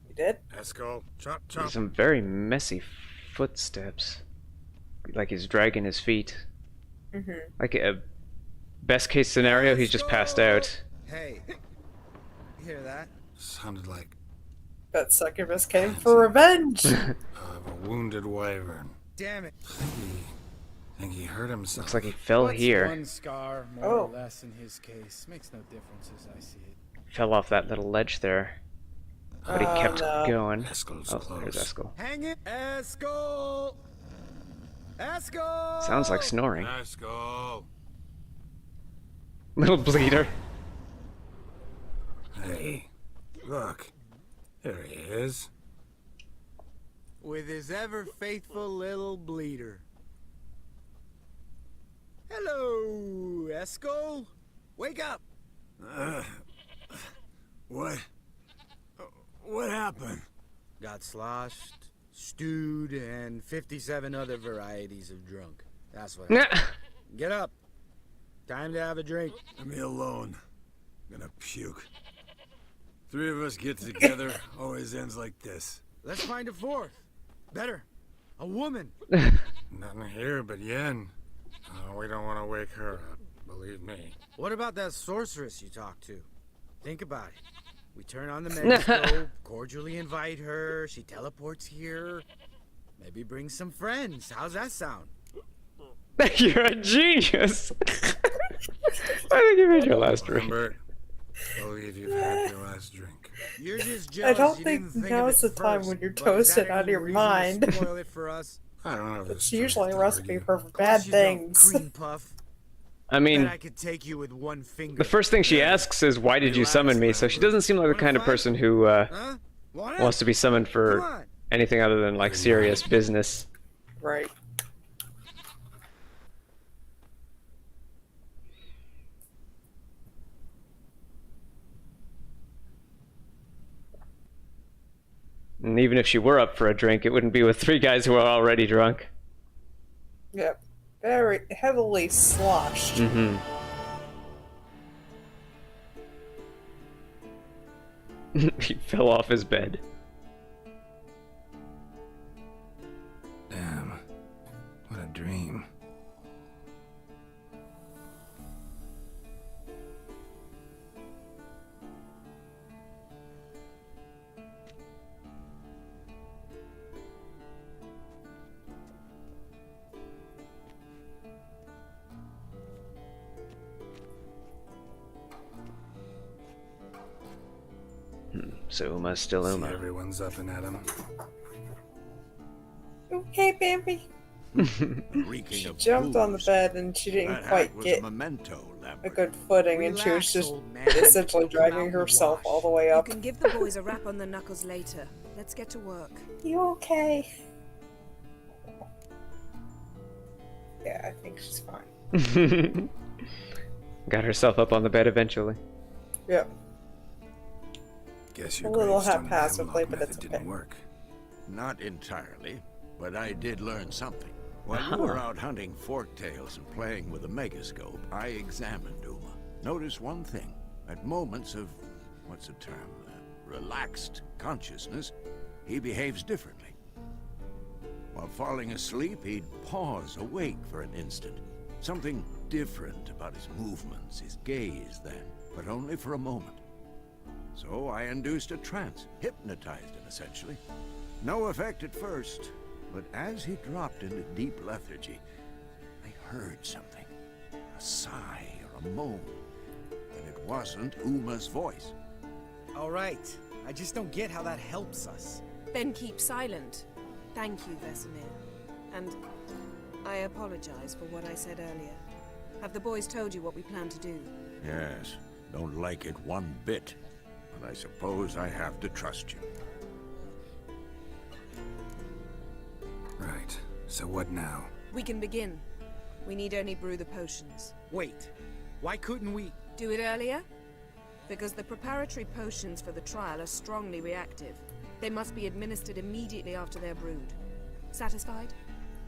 [SPEAKER 2] You did?
[SPEAKER 3] Eskel, chop chop.
[SPEAKER 1] Some very messy footsteps. Like he's dragging his feet.
[SPEAKER 2] Mm-hmm.
[SPEAKER 1] Like a best case scenario, he's just passed out.
[SPEAKER 8] Hey, you hear that?
[SPEAKER 3] Sounded like
[SPEAKER 2] That succubus came for revenge.
[SPEAKER 3] Of a wounded wyvern.
[SPEAKER 8] Damn it.
[SPEAKER 3] Think he hurt himself.
[SPEAKER 1] Looks like he fell
[SPEAKER 8] What's
[SPEAKER 1] here.
[SPEAKER 8] one scar, more
[SPEAKER 2] Oh.
[SPEAKER 8] or less, in his case. Makes no difference as I see it.
[SPEAKER 1] Fell off that little ledge there. But he kept
[SPEAKER 2] no.
[SPEAKER 1] going.
[SPEAKER 3] Eskel's
[SPEAKER 1] Oh,
[SPEAKER 3] close.
[SPEAKER 1] there's Eskel.
[SPEAKER 8] Hang it, Eskel! Eskel!
[SPEAKER 1] Sounds like snoring.
[SPEAKER 3] Eskel!
[SPEAKER 1] Little bleeder.
[SPEAKER 3] Hey, look. There he is.
[SPEAKER 8] With his ever faithful little bleeder. Hello, Eskel. Wake up.
[SPEAKER 3] What? What happened?
[SPEAKER 8] Got sloshed, stewed, and 57 other varieties of drunk. That's what happened. Get up. Time to have a drink.
[SPEAKER 3] Leave me alone. I'm gonna puke. Three of us get together, always ends like this.
[SPEAKER 8] Let's find a fourth. Better. A woman.
[SPEAKER 3] Nothing here but Yen. Oh, we don't want to wake her up, believe me.
[SPEAKER 8] What about that sorceress you talked to? Think about it. We turn on the megascope, cordially invite her, she teleports here. Maybe bring some friends. How's that sound?
[SPEAKER 1] You're a genius. I think you made your last drink.
[SPEAKER 3] Remember, believe you've had your last drink.
[SPEAKER 8] You're just
[SPEAKER 2] I
[SPEAKER 8] jealous
[SPEAKER 2] don't
[SPEAKER 8] you
[SPEAKER 2] think
[SPEAKER 8] didn't
[SPEAKER 2] now's
[SPEAKER 8] of
[SPEAKER 2] the
[SPEAKER 8] it
[SPEAKER 2] time
[SPEAKER 8] first,
[SPEAKER 2] when you're
[SPEAKER 8] but is
[SPEAKER 2] toasted
[SPEAKER 8] that
[SPEAKER 2] out of
[SPEAKER 8] any
[SPEAKER 2] your
[SPEAKER 8] reason to
[SPEAKER 2] mind.
[SPEAKER 8] spoil it for us?
[SPEAKER 3] I don't have the
[SPEAKER 2] It's
[SPEAKER 3] strength
[SPEAKER 2] usually a
[SPEAKER 3] to
[SPEAKER 2] recipe
[SPEAKER 3] argue.
[SPEAKER 2] for
[SPEAKER 8] Of
[SPEAKER 2] bad
[SPEAKER 8] course you don't,
[SPEAKER 2] things.
[SPEAKER 8] cream puff.
[SPEAKER 1] I mean,
[SPEAKER 8] Bet I could take you with one finger.
[SPEAKER 1] the first thing she asks is, "Why did you summon me?" So she doesn't seem like the kind of person who
[SPEAKER 8] Huh? Wanna?
[SPEAKER 1] wants to be summoned
[SPEAKER 8] Come
[SPEAKER 1] for
[SPEAKER 8] on.
[SPEAKER 1] anything other than like serious business.
[SPEAKER 2] Right.
[SPEAKER 1] And even if she were up for a drink, it wouldn't be with three guys who are already drunk.
[SPEAKER 2] Yep. Very heavily sloshed.
[SPEAKER 1] Mm-hmm. He fell off his bed.
[SPEAKER 3] Damn. What a dream.
[SPEAKER 1] So Uma's still
[SPEAKER 3] See,
[SPEAKER 1] Uma.
[SPEAKER 3] everyone's up and at him.
[SPEAKER 2] Okay, baby.
[SPEAKER 5] Reeking
[SPEAKER 2] She
[SPEAKER 5] of
[SPEAKER 2] jumped on the
[SPEAKER 5] booze.
[SPEAKER 2] bed and she didn't
[SPEAKER 5] That
[SPEAKER 2] quite
[SPEAKER 5] hat was
[SPEAKER 2] get
[SPEAKER 5] a memento,
[SPEAKER 2] a
[SPEAKER 5] Lambert.
[SPEAKER 2] good footing, and she was
[SPEAKER 8] Relax,
[SPEAKER 2] just
[SPEAKER 8] old man.
[SPEAKER 2] essentially
[SPEAKER 8] Come out
[SPEAKER 2] dragging
[SPEAKER 8] in the
[SPEAKER 2] herself
[SPEAKER 8] wash.
[SPEAKER 2] all the way
[SPEAKER 6] You
[SPEAKER 2] up.
[SPEAKER 6] can give the boys a rap on the knuckles later. Let's get to work.
[SPEAKER 2] You okay? Yeah, I think she's fine.
[SPEAKER 1] Got herself up on the bed eventually.
[SPEAKER 2] Yep.
[SPEAKER 3] Guess your
[SPEAKER 2] A little
[SPEAKER 3] gravestone and
[SPEAKER 2] haphazardly,
[SPEAKER 3] hemlock
[SPEAKER 2] but
[SPEAKER 3] method
[SPEAKER 2] it's
[SPEAKER 3] didn't
[SPEAKER 2] okay.
[SPEAKER 3] work.
[SPEAKER 5] Not entirely, but I did learn something. While you were out hunting forktails and playing with a megascope, I examined Uma. Noticed one thing. At moments of, what's the term, relaxed consciousness, he behaves differently. While falling asleep, he'd pause awake for an instant. Something different about his movements, his gaze then, but only for a moment. So I induced a trance, hypnotized him essentially. No effect at first, but as he dropped into deep lethargy, I heard something. A sigh or a moan. And it wasn't Uma's voice.
[SPEAKER 8] All right. I just don't get how that helps us.
[SPEAKER 6] Then keep silent. Thank you, Vesemir. And I apologize for what I said earlier. Have the boys told you what we plan to do?
[SPEAKER 5] Yes, don't like it one bit. But I suppose I have to trust you.
[SPEAKER 3] Right. So what now?
[SPEAKER 6] We can begin. We need only brew the potions.
[SPEAKER 8] Wait. Why couldn't we?
[SPEAKER 6] Do it earlier? Because the preparatory potions for the trial are strongly reactive. They must be administered immediately after they're brewed. Satisfied?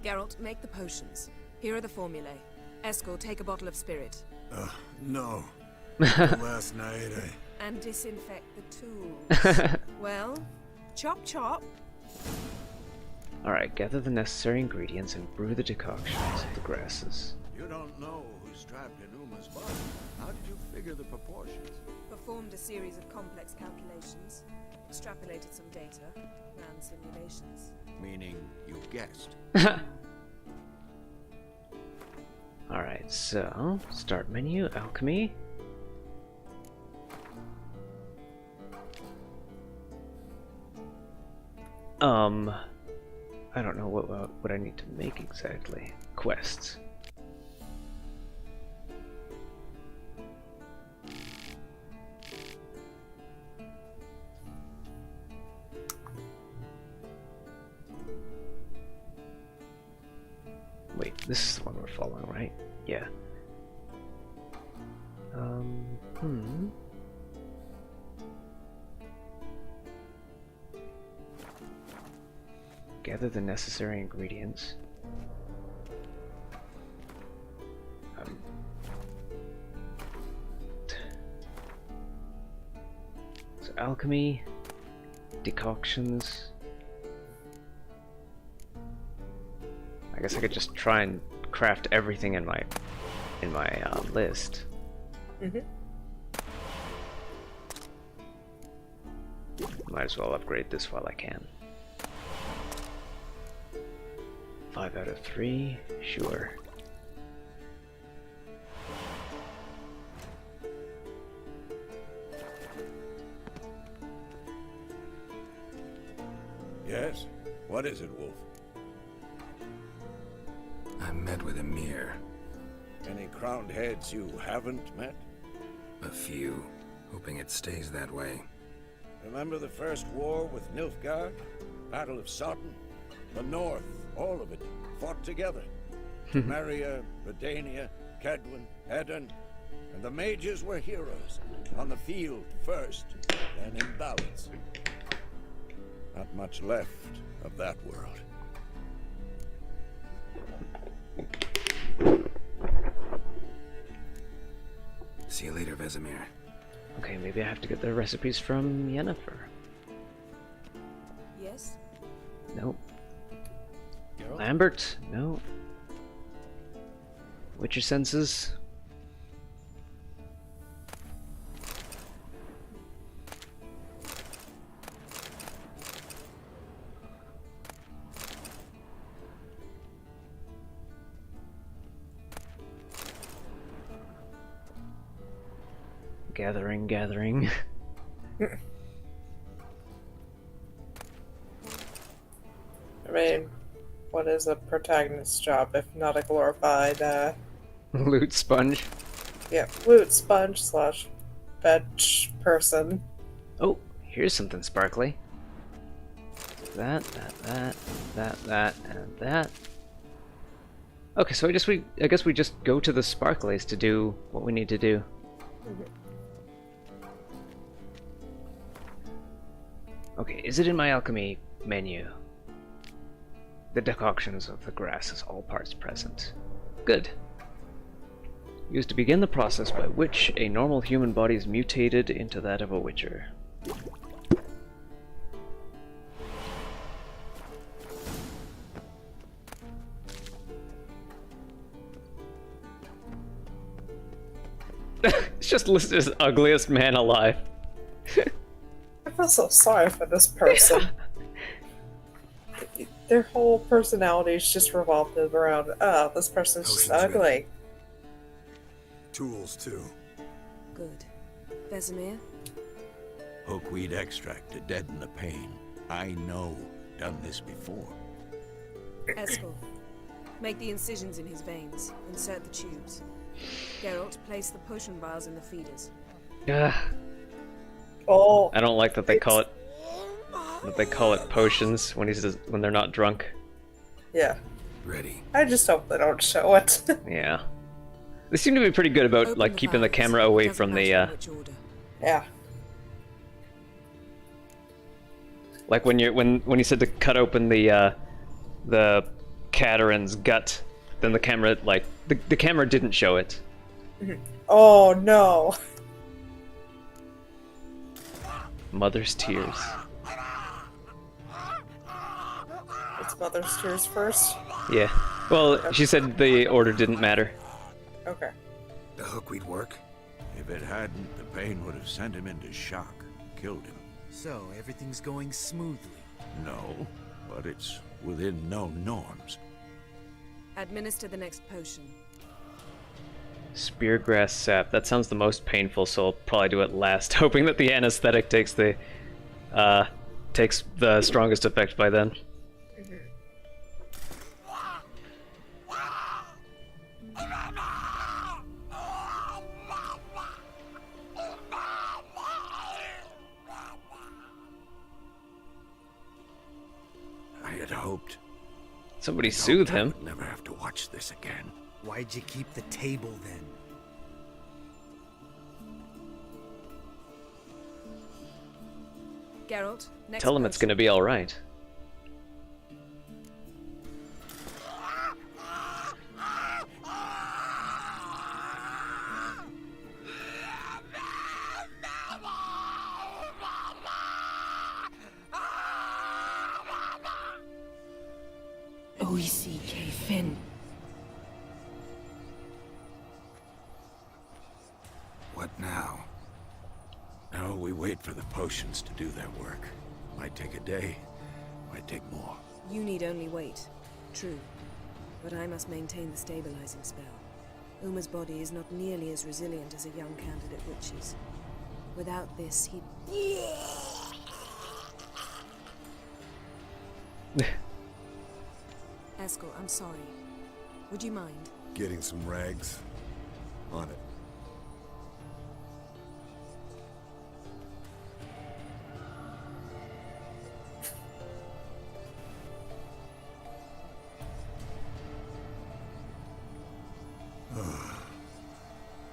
[SPEAKER 6] Geralt, make the potions. Here are the formulae. Eskel, take a bottle of spirit.
[SPEAKER 3] No. Last night
[SPEAKER 6] And disinfect the tools. Well, chop chop.
[SPEAKER 1] Alright, gather the necessary ingredients and brew the decoctions of the grasses.
[SPEAKER 5] You don't know who's trapped in Uma's body. How did you figure the proportions?
[SPEAKER 6] Performed a series of complex calculations, extrapolated some data, ran simulations.
[SPEAKER 5] Meaning you guessed.
[SPEAKER 1] Alright, so start menu, alchemy. I don't know what I need to make exactly. Quests. Wait, this is the one we're following, right? Yeah. Gather the necessary ingredients. So alchemy, decoctions. I guess I could just try and craft everything in my list. Might as well upgrade this while I can. 5 out of 3, sure.
[SPEAKER 5] Yes? What is it, Wolf?
[SPEAKER 3] I met with Emir.
[SPEAKER 5] Any crowned heads you haven't met?
[SPEAKER 3] A few. Hoping it stays that way.
[SPEAKER 5] Remember the first war with Nilfgaard? Battle of Sodden? The North, all of it, fought together. Maria, Redania, Kedwin, Eden, and the mages were heroes. On the field first, then in ballads. Not much left of that world.
[SPEAKER 3] See you later, Vesemir.
[SPEAKER 1] Okay, maybe I have to get the recipes from Yennefer.
[SPEAKER 6] Yes?
[SPEAKER 1] Nope. Lambert? No. Witcher senses? Gathering.
[SPEAKER 2] I mean, what is a protagonist's job if not a glorified,
[SPEAKER 1] Loot sponge.
[SPEAKER 2] yeah, loot sponge slash fetch person?
[SPEAKER 1] Oh, here's something sparkly. That, and that. Okay, so I guess we just go to the sparklies to do what we need to do. Okay, is it in my alchemy menu? The decoctions of the grasses, all parts present. Good. Used to begin the process by which a normal human body is mutated into that of a witcher. It's just listed as ugliest man alive.
[SPEAKER 2] I feel so sorry for this person. Their whole personality is just revolved around, oh, this person's just
[SPEAKER 3] Potions ready.
[SPEAKER 2] ugly.
[SPEAKER 4] Tools, too.
[SPEAKER 6] Good. Vesemir?
[SPEAKER 5] Hookweed extract to deaden the pain. I know. Done this before.
[SPEAKER 6] Eskel. Make the incisions in his veins. Insert the tubes. Geralt, place the potion vials in the feeders.
[SPEAKER 1] Ugh.
[SPEAKER 2] Oh,
[SPEAKER 1] I don't like that they call it potions when they're not drunk.
[SPEAKER 2] yeah.
[SPEAKER 3] Ready.
[SPEAKER 2] I just hope they don't show it.
[SPEAKER 1] Yeah. They seem to be pretty good about like keeping the camera away from the
[SPEAKER 2] Yeah.
[SPEAKER 1] like when you said to cut open the Catarin's gut, then the camera the camera didn't show it.
[SPEAKER 2] Oh no.
[SPEAKER 1] Mother's tears.
[SPEAKER 2] It's Mother's Tears first.
[SPEAKER 1] Yeah. Well, she said the order didn't matter.
[SPEAKER 2] Okay.
[SPEAKER 3] The hook would work?
[SPEAKER 5] If it hadn't, the pain would have sent him into shock, killed him.
[SPEAKER 9] So, everything's going smoothly.
[SPEAKER 5] No, but it's within known norms.
[SPEAKER 6] Administer the next potion.
[SPEAKER 1] Speargrass sap. That sounds the most painful, so I'll probably do it last, hoping that the anesthetic takes the strongest effect by then.
[SPEAKER 5] I had hoped.
[SPEAKER 1] Somebody soothe
[SPEAKER 5] I
[SPEAKER 1] him.
[SPEAKER 5] would never have to watch this again.
[SPEAKER 9] Why'd you keep the table then?
[SPEAKER 6] Geralt, next
[SPEAKER 1] Tell him it's
[SPEAKER 6] potion.
[SPEAKER 1] gonna be alright.
[SPEAKER 6] O-E-C-K Finn.
[SPEAKER 3] What now?
[SPEAKER 5] No, we wait for the potions to do their work. Might take a day, might take more.
[SPEAKER 6] You need only wait. True. But I must maintain the stabilizing spell. Uma's body is not nearly as resilient as a young candidate witch's. Without this, he'd... Eskel, I'm sorry. Would you mind?
[SPEAKER 4] Getting some rags. On it.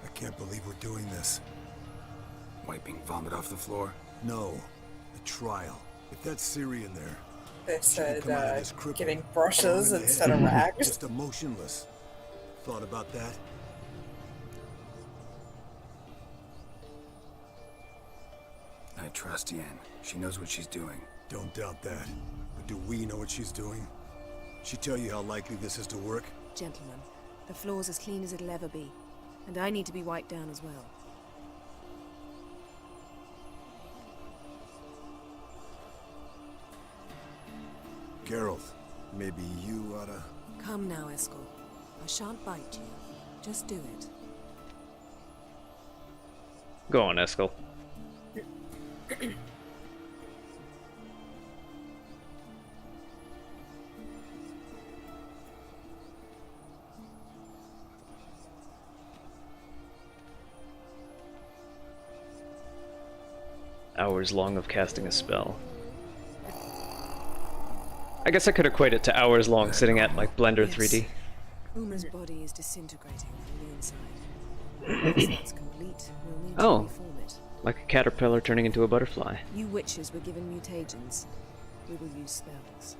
[SPEAKER 4] I can't believe we're doing this.
[SPEAKER 3] Wiping vomit off the floor?
[SPEAKER 4] No, the trial. If that's Syrian there,
[SPEAKER 2] They
[SPEAKER 4] she
[SPEAKER 2] said
[SPEAKER 4] could come out of this crippled,
[SPEAKER 2] getting
[SPEAKER 4] arm
[SPEAKER 2] brushes
[SPEAKER 4] in the
[SPEAKER 2] instead
[SPEAKER 4] head,
[SPEAKER 2] of rags.
[SPEAKER 4] just emotionless. Thought about that?
[SPEAKER 3] I trust Yen. She knows what she's doing.
[SPEAKER 4] Don't doubt that. But do we know what she's doing? She tell you how likely this is to work?
[SPEAKER 6] Gentlemen, the floor's as clean as it'll ever be. And I need to be wiped down as well.
[SPEAKER 4] Geralt, maybe you oughta...
[SPEAKER 6] Come now, Eskel. I shan't bite you. Just do it.
[SPEAKER 1] Go on, Eskel. Hours long of casting a spell. I guess I could equate it to hours long sitting at like Blender
[SPEAKER 6] Yes.
[SPEAKER 1] 3D.
[SPEAKER 6] Uma's body is disintegrating from the inside. Once that's complete, we'll need
[SPEAKER 1] Oh.
[SPEAKER 6] to reform it.
[SPEAKER 1] Like a caterpillar turning into a butterfly.
[SPEAKER 6] You witches were given mutagens. We will use spells.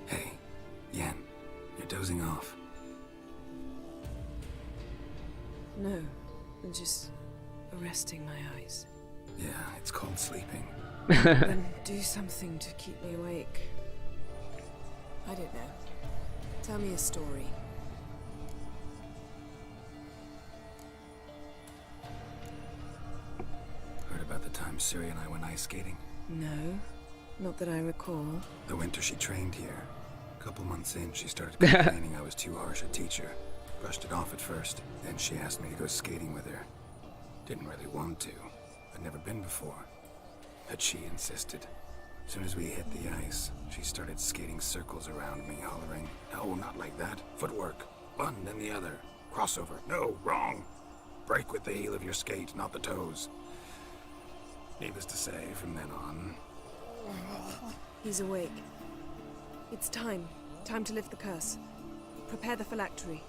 [SPEAKER 3] Hey, Yen, you're dozing off.
[SPEAKER 6] No, I'm just arresting my eyes.
[SPEAKER 3] Yeah, it's called sleeping.
[SPEAKER 6] Then do something to keep me awake. I don't know. Tell me a story.
[SPEAKER 3] Heard about the time Siri and I went ice skating?
[SPEAKER 6] No, not that I recall.
[SPEAKER 3] The winter she trained here. A couple months in, she started complaining I was too harsh a teacher. Brushed it off at first. Then she asked me to go skating with her. Didn't really want to. I'd never been before. But she insisted. As soon as we hit the ice, she started skating circles around me, hollering, "No, not like that. Footwork. One, then the other. Crossover. No, wrong. Break with the heel of your skate, not the toes." Needless to say, from then on,
[SPEAKER 6] He's awake. It's time. Time to lift the curse. Prepare the phylactery.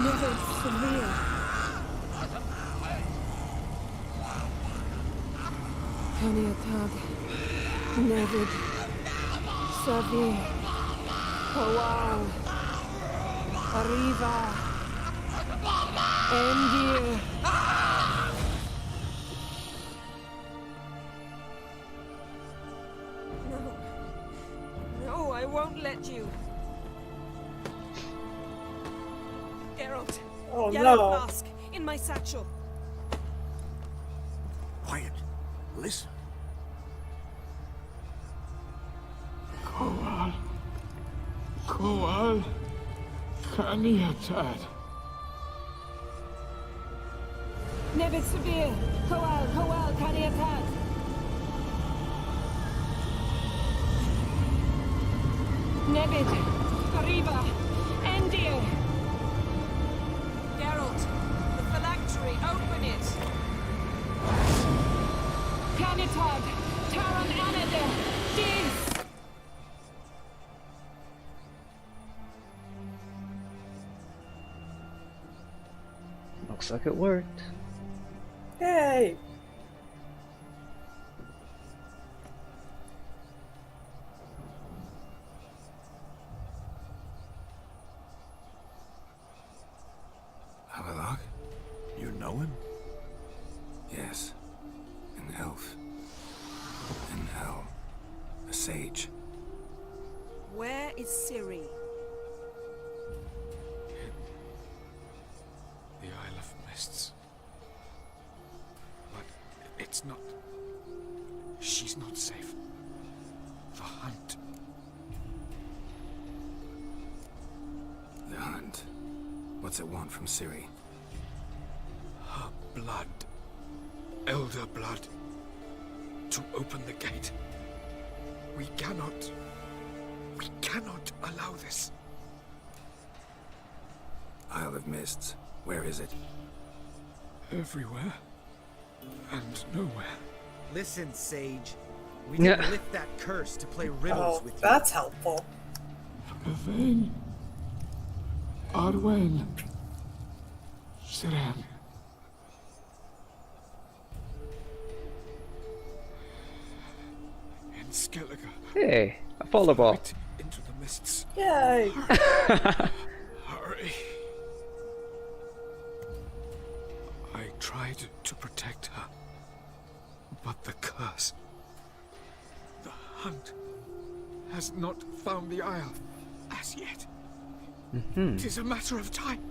[SPEAKER 6] Never familiar. Only a Tag, Nevid, Savi, Kowal, Arriva, Endir. No. No, I won't let you. Geralt.
[SPEAKER 2] Oh
[SPEAKER 6] Yellow
[SPEAKER 2] no.
[SPEAKER 6] flask in my satchel.
[SPEAKER 5] Quiet. Listen.
[SPEAKER 10] Kowal. Kowal. Kaniatad.
[SPEAKER 6] Nevid Sabir, Kowal, Kaniatad. Nevid, Arriba, Endir. Geralt, the phylactery, open it. Kanitad, Taran Anada, Dis.
[SPEAKER 1] Looks like it worked.
[SPEAKER 2] Yay.
[SPEAKER 3] Avalok?
[SPEAKER 5] You know him?
[SPEAKER 3] Yes. An elf. In hell. A sage.
[SPEAKER 6] Where is Ciri?
[SPEAKER 10] The Isle of Mists. But it's not... She's not safe. The hunt.
[SPEAKER 3] The hunt. What's it want from Ciri?
[SPEAKER 10] Her blood. Elder blood. To open the gate. We cannot allow this.
[SPEAKER 3] Isle of Mists. Where is it?
[SPEAKER 10] Everywhere. And nowhere.
[SPEAKER 9] Listen, Sage. We didn't
[SPEAKER 1] Yeah.
[SPEAKER 9] lift that curse to play riddles
[SPEAKER 2] Oh,
[SPEAKER 9] with you.
[SPEAKER 2] that's helpful.
[SPEAKER 10] Yvain. Arwen. Siren. In Skellige.
[SPEAKER 1] Hey, a follow ball.
[SPEAKER 10] Right into the mists.
[SPEAKER 2] Yay.
[SPEAKER 10] Hurry. I tried to protect her. But the curse. The hunt has not found the Isle as yet. It is a matter of time.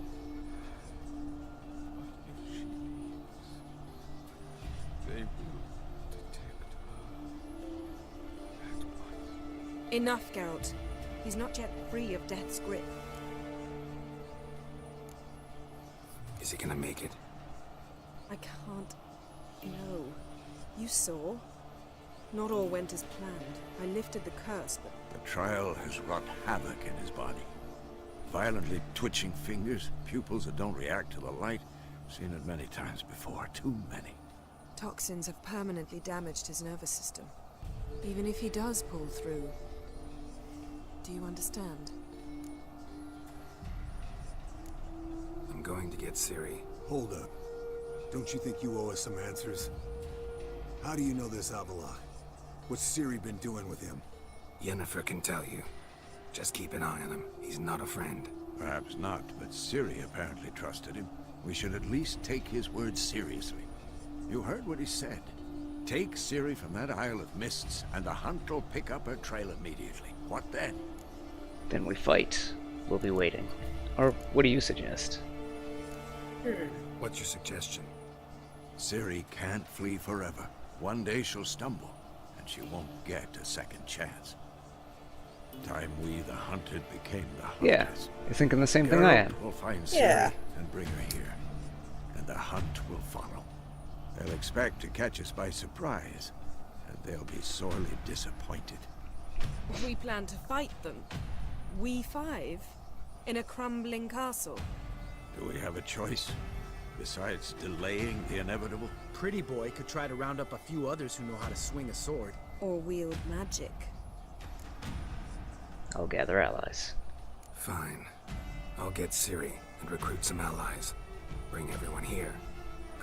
[SPEAKER 10] They will detect her at once.
[SPEAKER 6] Enough, Geralt. He's not yet free of death's grip.
[SPEAKER 3] Is he gonna make it?
[SPEAKER 6] I can't... No. You saw? Not all went as planned. I lifted the curse, but...
[SPEAKER 5] The trial has wrought havoc in his body. Violently twitching fingers, pupils that don't react to the light. Seen it many times before, too many.
[SPEAKER 6] Toxins have permanently damaged his nervous system. Even if he does pull through... Do you understand?
[SPEAKER 3] I'm going to get Ciri.
[SPEAKER 4] Hold up. Don't you think you owe us some answers? How do you know this Avalok? What's Ciri been doing with him?
[SPEAKER 3] Yennefer can tell you. Just keep an eye on him. He's not a friend.
[SPEAKER 5] Perhaps not, but Ciri apparently trusted him. We should at least take his words seriously. You heard what he said. Take Ciri from that Isle of Mists, and the hunt will pick up her trail immediately. What then?
[SPEAKER 1] Then we fight. We'll be waiting. Or what do you suggest?
[SPEAKER 3] What's your suggestion?
[SPEAKER 5] Ciri can't flee forever. One day she'll stumble, and she won't get a second chance. Time we, the hunted, became the hunters.
[SPEAKER 1] Yeah, you're thinking the same thing I am.
[SPEAKER 5] We'll find Ciri
[SPEAKER 2] Yeah.
[SPEAKER 5] and bring her here, and the hunt will follow. They'll expect to catch us by surprise, and they'll be sorely disappointed.
[SPEAKER 6] We plan to fight them. We five? In a crumbling castle?
[SPEAKER 5] Do we have a choice? Besides delaying the inevitable?
[SPEAKER 9] Pretty Boy could try to round up a few others who know how to swing a sword.
[SPEAKER 6] Or wield magic?
[SPEAKER 1] I'll gather allies.
[SPEAKER 3] Fine. I'll get Ciri and recruit some allies. Bring everyone here.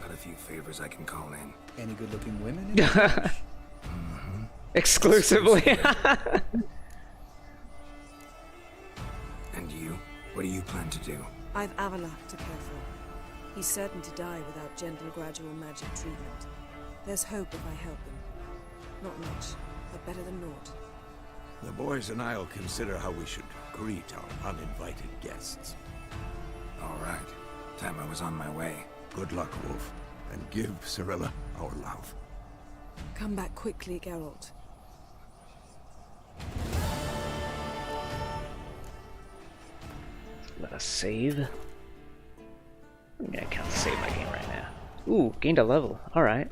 [SPEAKER 3] Got a few favors I can call in.
[SPEAKER 9] Any good-looking women in the
[SPEAKER 1] Exclusively.
[SPEAKER 3] And you? What do you plan to do?
[SPEAKER 6] I've Avalok to care for. He's certain to die without gentle, gradual magic treatment. There's hope if I help him. Not much, but better than naught.
[SPEAKER 5] The boys and I'll consider how we should greet our uninvited guests.
[SPEAKER 3] All right. Time I was on my way.
[SPEAKER 5] Good luck, Wolf, and give Cirilla our love.
[SPEAKER 6] Come back quickly, Geralt.
[SPEAKER 1] Let us save. I can't save my game right now. Ooh, gained a level. Alright.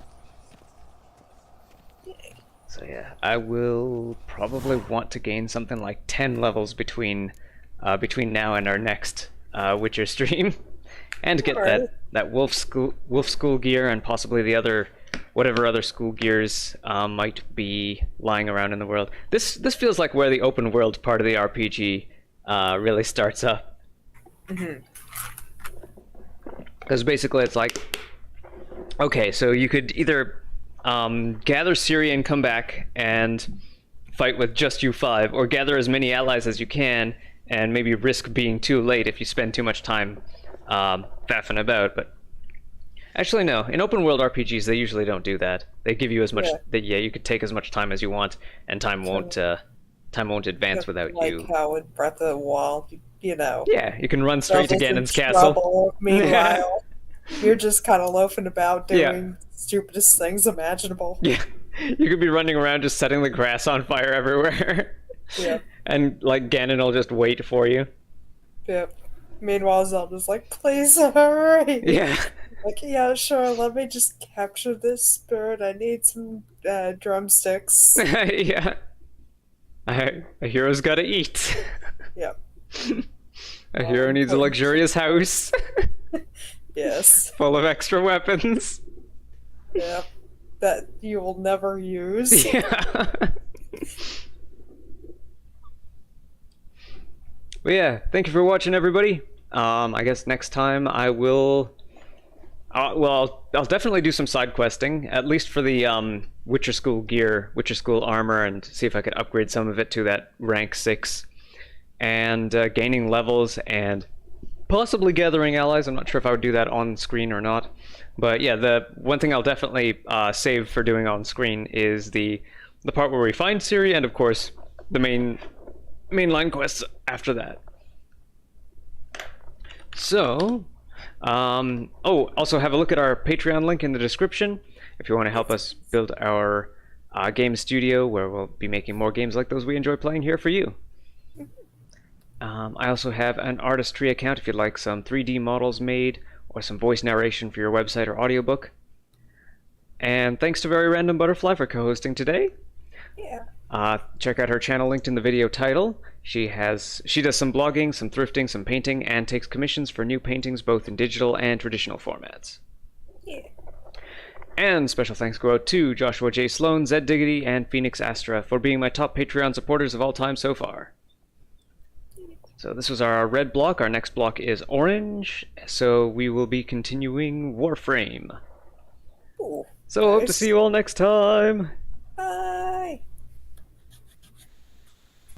[SPEAKER 1] So yeah, I will probably want to gain something like 10 levels between now and our next Witcher stream. And get that wolf school gear and possibly the other, whatever other school gears might be lying around in the world. This feels like where the open world part of the RPG really starts up. Because basically it's like, okay, so you could either gather Ciri and come back and fight with just you 5, or gather as many allies as you can and maybe risk being too late if you spend too much time faffing about. But actually no, in open world RPGs they usually don't do that. They give you as much you could take as much time as you want, and time won't advance without you.
[SPEAKER 2] Like how in Breath of the Wild, you know.
[SPEAKER 1] Yeah, you can run straight to Ganon's castle.
[SPEAKER 2] Meanwhile, you're just kind of loafing about doing stupidest things imaginable.
[SPEAKER 1] Yeah, you could be running around just setting the grass on fire everywhere.
[SPEAKER 2] Yeah.
[SPEAKER 1] And like Ganon will just wait for you.
[SPEAKER 2] Yep. Meanwhile, Zelda's like, please hurry.
[SPEAKER 1] Yeah.
[SPEAKER 2] Like, yeah, sure, let me just capture this spirit. I need some drumsticks.
[SPEAKER 1] Yeah. A hero's gotta eat.
[SPEAKER 2] Yep.
[SPEAKER 1] A hero needs a luxurious house.
[SPEAKER 2] Yes.
[SPEAKER 1] Full of extra weapons.
[SPEAKER 2] Yep. That you will never use.
[SPEAKER 1] Yeah. Well, yeah, thank you for watching, everybody. I guess next time I will... I'll definitely do some side questing, at least for the Witcher School gear, Witcher School armor, and see if I could upgrade some of it to that rank 6. And gaining levels and possibly gathering allies. I'm not sure if I would do that on screen or not. But yeah, the one thing I'll definitely save for doing on screen is the part where we find Ciri, and of course the mainline quests after that. So, also have a look at our Patreon link in the description if you want to help us build our game studio where we'll be making more games like those we enjoy playing here for you. I also have an artistry account if you'd like some 3D models made or some voice narration for your website or audiobook. And thanks to Very Random Butterfly for co-hosting today.
[SPEAKER 2] Yeah.
[SPEAKER 1] Check out her channel linked in the video title. She does some blogging, some thrifting, some painting, and takes commissions for new paintings both in digital and traditional formats.
[SPEAKER 2] Yeah.
[SPEAKER 1] And special thanks go out to Joshua J. Sloan, Zed Diggity, and Phoenix Astra for being my top Patreon supporters of all time so far. So this was our red block. Our next block is orange. So we will be continuing Warframe.
[SPEAKER 2] Ooh,
[SPEAKER 1] so hope to see you all next time.